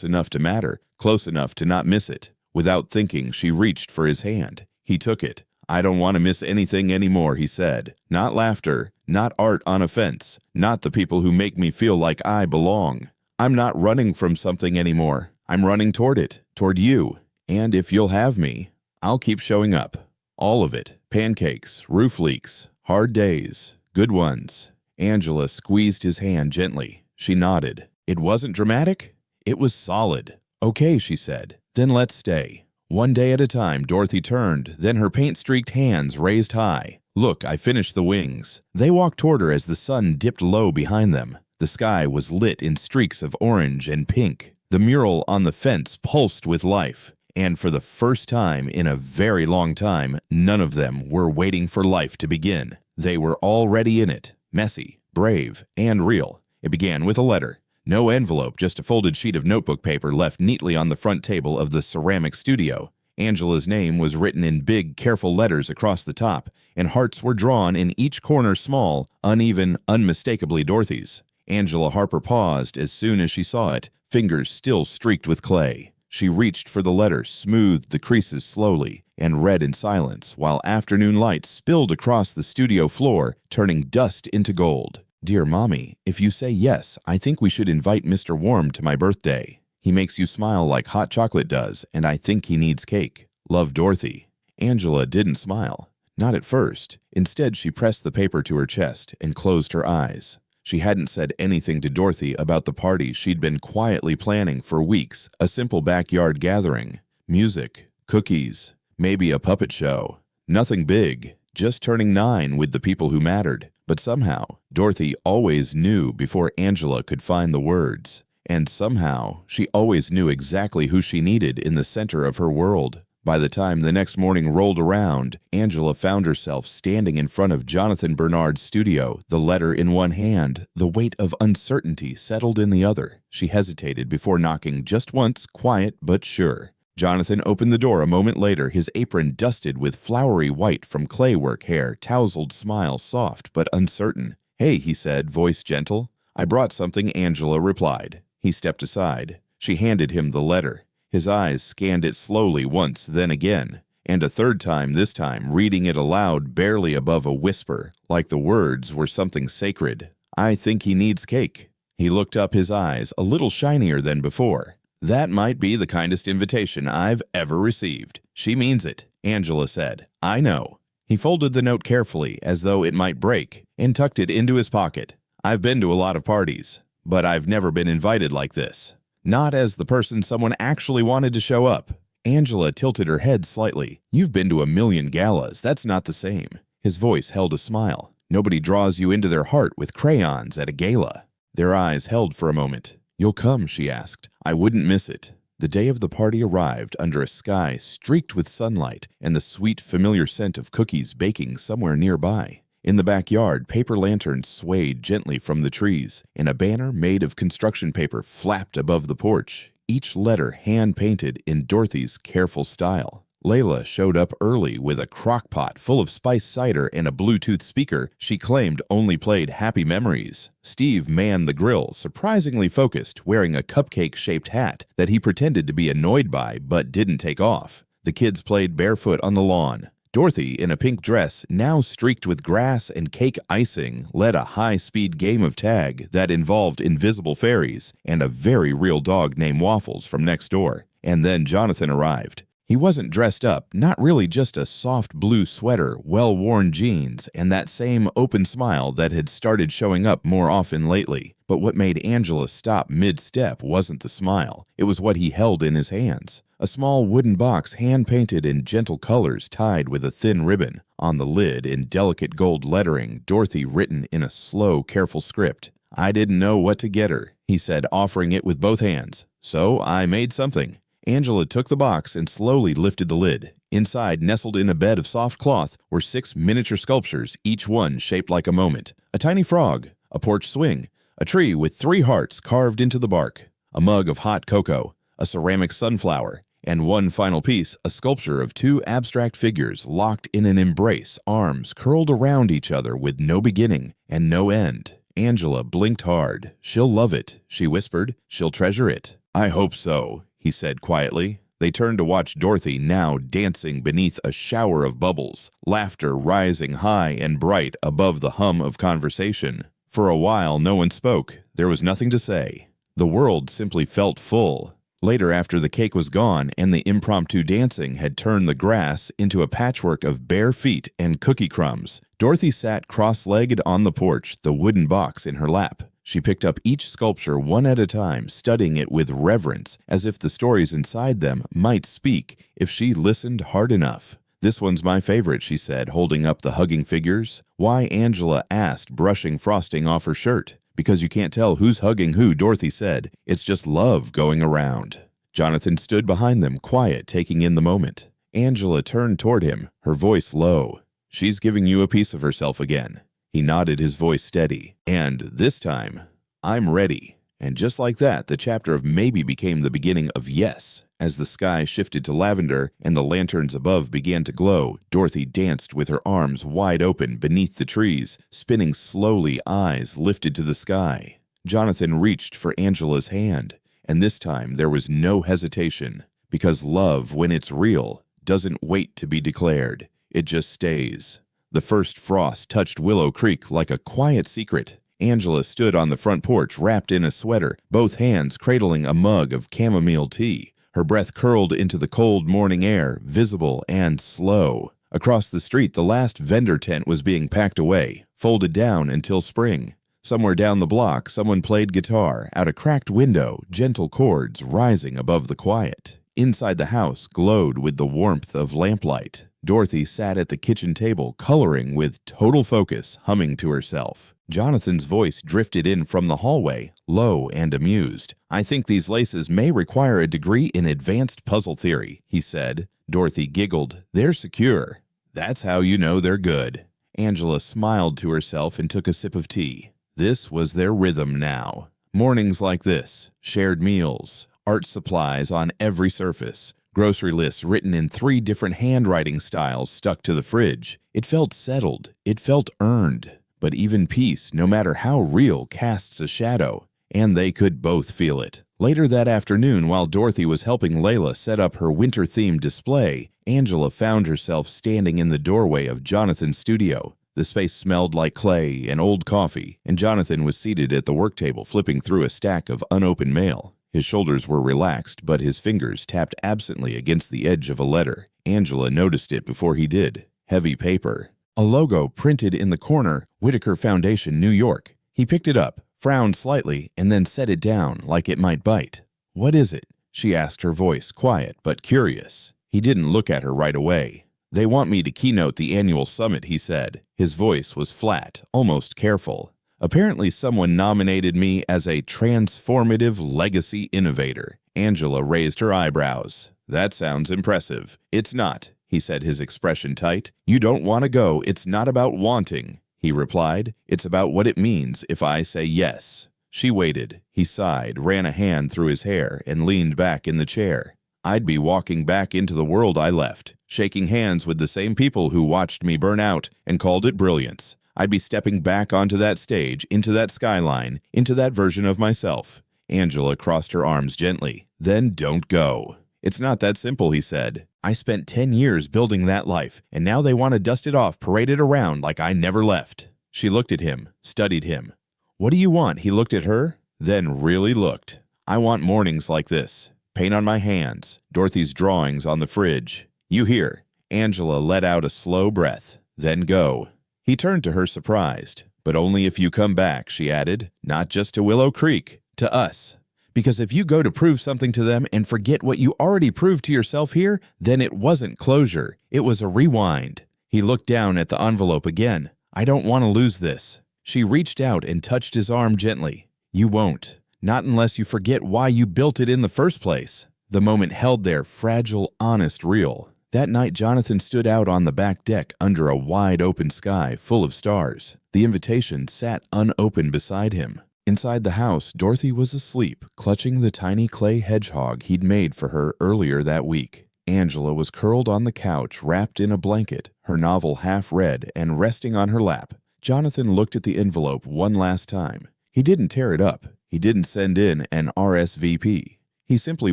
enough to matter, close enough to not miss it. Without thinking, she reached for his hand. He took it. I don't want to miss anything anymore, he said. Not laughter, not art on a fence, not the people who make me feel like I belong. I'm not running from something anymore. I'm running toward it, toward you. And if you'll have me, I'll keep showing up. All of it. Pancakes, roof leaks, hard days, good ones. Angela squeezed his hand gently. She nodded. It wasn't dramatic? It was solid. Okay, she said. Then let's stay. One day at a time, Dorothy turned, then her paint-streaked hands raised high. Look, I finished the wings. They walked toward her as the sun dipped low behind them. The sky was lit in streaks of orange and pink. The mural on the fence pulsed with life. And for the first time in a very long time, none of them were waiting for life to begin. They were already in it, messy, brave, and real. It began with a letter. No envelope, just a folded sheet of notebook paper left neatly on the front table of the ceramic studio. Angela's name was written in big, careful letters across the top, and hearts were drawn in each corner small, uneven, unmistakably Dorothy's. Angela Harper paused as soon as she saw it, fingers still streaked with clay. She reached for the letter, smoothed the creases slowly, and read in silence while afternoon light spilled across the studio floor, turning dust into gold. Dear Mommy, if you say yes, I think we should invite Mr. Warm to my birthday. He makes you smile like hot chocolate does, and I think he needs cake. Love, Dorothy. Angela didn't smile. Not at first. Instead, she pressed the paper to her chest and closed her eyes. She hadn't said anything to Dorothy about the party she'd been quietly planning for weeks, a simple backyard gathering. Music, cookies, maybe a puppet show. Nothing big, just turning 9 with the people who mattered. But somehow, Dorothy always knew before Angela could find the words. And somehow, she always knew exactly who she needed in the center of her world. By the time the next morning rolled around, Angela found herself standing in front of Jonathan Bernard's studio, the letter in one hand, the weight of uncertainty settled in the other. She hesitated before knocking just once, quiet but sure. Jonathan opened the door a moment later, his apron dusted with flowery white from claywork hair, tousled smile soft but uncertain. Hey, he said, voice gentle. I brought something, Angela replied. He stepped aside. She handed him the letter. His eyes scanned it slowly once, then again, and a third time this time, reading it aloud barely above a whisper, like the words were something sacred. I think he needs cake. He looked up, his eyes a little shinier than before. That might be the kindest invitation I've ever received. She means it, Angela said. I know. He folded the note carefully, as though it might break, and tucked it into his pocket. I've been to a lot of parties, but I've never been invited like this. Not as the person someone actually wanted to show up. Angela tilted her head slightly. You've been to a million galas. That's not the same. His voice held a smile. Nobody draws you into their heart with crayons at a gala. Their eyes held for a moment. You'll come, she asked. I wouldn't miss it. The day of the party arrived under a sky streaked with sunlight and the sweet, familiar scent of cookies baking somewhere nearby. In the backyard, paper lanterns swayed gently from the trees, and a banner made of construction paper flapped above the porch, each letter hand-painted in Dorothy's careful style. Layla showed up early with a crock pot full of spiced cider and a Bluetooth speaker she claimed only played happy memories. Steve manned the grill, surprisingly focused, wearing a cupcake-shaped hat that he pretended to be annoyed by but didn't take off. The kids played barefoot on the lawn. Dorothy, in a pink dress, now streaked with grass and cake icing, led a high-speed game of tag that involved invisible fairies and a very real dog named Waffles from next door. And then Jonathan arrived. He wasn't dressed up, not really, just a soft blue sweater, well-worn jeans, and that same open smile that had started showing up more often lately. But what made Angela stop mid-step wasn't the smile. It was what he held in his hands. A small wooden box hand-painted in gentle colors tied with a thin ribbon. On the lid, in delicate gold lettering, Dorothy written in a slow, careful script. I didn't know what to get her, he said, offering it with both hands. So I made something. Angela took the box and slowly lifted the lid. Inside, nestled in a bed of soft cloth, were 6 miniature sculptures, each one shaped like a moment. A tiny frog, a porch swing, a tree with 3 hearts carved into the bark, a mug of hot cocoa, a ceramic sunflower, and one final piece, a sculpture of 2 abstract figures locked in an embrace, arms curled around each other with no beginning and no end. Angela blinked hard. She'll love it, she whispered. She'll treasure it. I hope so, he said quietly. They turned to watch Dorothy, now dancing beneath a shower of bubbles, laughter rising high and bright above the hum of conversation. For a while, no one spoke. There was nothing to say. The world simply felt full, Later, after the cake was gone and the impromptu dancing had turned the grass into a patchwork of bare feet and cookie crumbs, Dorothy sat cross-legged on the porch, the wooden box in her lap. She picked up each sculpture one at a time, studying it with reverence, as if the stories inside them might speak if she listened hard enough. "This one's my favorite," she said, holding up the hugging figures. "Why?" Angela asked, brushing frosting off her shirt. "Because you can't tell who's hugging who," Dorothy said. "It's just love going around." Jonathan stood behind them, quiet, taking in the moment. Angela turned toward him, her voice low. "She's giving you a piece of herself again." He nodded, his voice steady. "And this time, I'm ready." And just like that, the chapter of maybe became the beginning of yes. As the sky shifted to lavender and the lanterns above began to glow, Dorothy danced with her arms wide open beneath the trees, spinning slowly, eyes lifted to the sky. Jonathan reached for Angela's hand, and this time there was no hesitation, because love, when it's real, doesn't wait to be declared. It just stays. The first frost touched Willow Creek like a quiet secret. Angela stood on the front porch wrapped in a sweater, both hands cradling a mug of chamomile tea. Her breath curled into the cold morning air, visible and slow. Across the street, the last vendor tent was being packed away, folded down until spring. Somewhere down the block, someone played guitar, out a cracked window, gentle chords rising above the quiet. Inside the house glowed with the warmth of lamplight. Dorothy sat at the kitchen table, coloring with total focus, humming to herself. Jonathan's voice drifted in from the hallway, low and amused. "I think these laces may require a degree in advanced puzzle theory," he said. Dorothy giggled. "They're secure. That's how you know they're good." Angela smiled to herself and took a sip of tea. This was their rhythm now. Mornings like this, shared meals, art supplies on every surface, grocery lists written in 3 different handwriting styles stuck to the fridge. It felt settled. It felt earned. But even peace, no matter how real, casts a shadow, and they could both feel it. Later that afternoon, while Dorothy was helping Layla set up her winter-themed display, Angela found herself standing in the doorway of Jonathan's studio. The space smelled like clay and old coffee, and Jonathan was seated at the work table flipping through a stack of unopened mail. His shoulders were relaxed, but his fingers tapped absently against the edge of a letter. Angela noticed it before he did. Heavy paper. A logo printed in the corner, Whitaker Foundation, New York. He picked it up, frowned slightly, and then set it down like it might bite. "What is it?" she asked, her voice quiet but curious. He didn't look at her right away. "They want me to keynote the annual summit," he said. His voice was flat, almost careful. "Apparently someone nominated me as a transformative legacy innovator." Angela raised her eyebrows. "That sounds impressive." "It's not," he said, his expression tight. "You don't want to go. It's not about wanting," he replied. "It's about what it means if I say yes." She waited. He sighed, ran a hand through his hair, and leaned back in the chair. "I'd be walking back into the world I left, shaking hands with the same people who watched me burn out and called it brilliance. I'd be stepping back onto that stage, into that skyline, into that version of myself." Angela crossed her arms gently. "Then don't go." "It's not that simple," he said. "I spent 10 years building that life, and now they want to dust it off, parade it around like I never left." She looked at him, studied him. "What do you want?" He looked at her, then really looked. "I want mornings like this. Paint on my hands, Dorothy's drawings on the fridge. You hear?" Angela let out a slow breath. "Then go." He turned to her surprised. "But only if you come back," she added. "Not just to Willow Creek, to us. Because if you go to prove something to them and forget what you already proved to yourself here, then it wasn't closure. It was a rewind." He looked down at the envelope again. "I don't want to lose this." She reached out and touched his arm gently. "You won't. Not unless you forget why you built it in the first place." The moment held there, fragile, honest, real. That night, Jonathan stood out on the back deck under a wide-open sky full of stars. The invitation sat unopened beside him. Inside the house, Dorothy was asleep, clutching the tiny clay hedgehog he'd made for her earlier that week. Angela was curled on the couch, wrapped in a blanket, her novel half read and resting on her lap. Jonathan looked at the envelope one last time. He didn't tear it up. He didn't send in an RSVP. He simply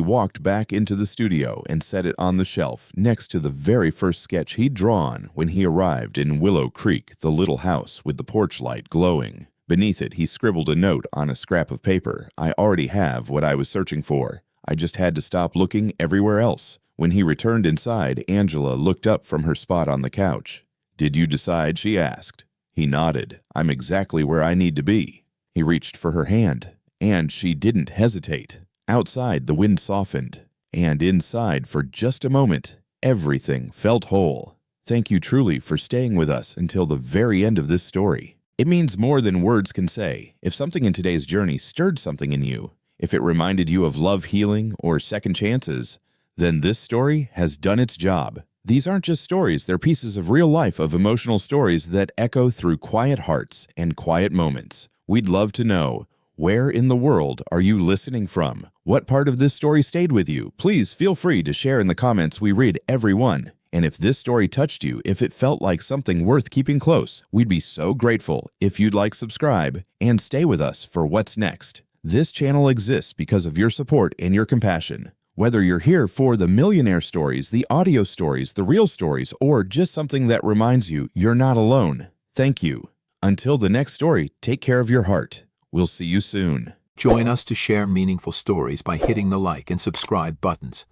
walked back into the studio and set it on the shelf next to the very first sketch he'd drawn when he arrived in Willow Creek, the little house with the porch light glowing. Beneath it, he scribbled a note on a scrap of paper. "I already have what I was searching for. I just had to stop looking everywhere else." When he returned inside, Angela looked up from her spot on the couch. "Did you decide?" she asked. He nodded. "I'm exactly where I need to be." He reached for her hand, and she didn't hesitate. Outside, the wind softened, and inside, for just a moment, everything felt whole. Thank you truly for staying with us until the very end of this story. It means more than words can say. If something in today's journey stirred something in you, if it reminded you of love, healing, or second chances, then this story has done its job. These aren't just stories, they're pieces of real life, of emotional stories that echo through quiet hearts and quiet moments. We'd love to know, where in the world are you listening from? What part of this story stayed with you? Please feel free to share in the comments. We read every one. And if this story touched you, if it felt like something worth keeping close, we'd be so grateful if you'd like subscribe and stay with us for what's next. This channel exists because of your support and your compassion. Whether you're here for the millionaire stories, the audio stories, the real stories, or just something that reminds you you're not alone, thank you. Until the next story, take care of your heart. We'll see you soon. Join us to share meaningful stories by hitting the like and subscribe buttons.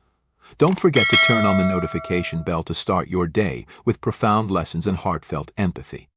Don't forget to turn on the notification bell to start your day with profound lessons and heartfelt empathy.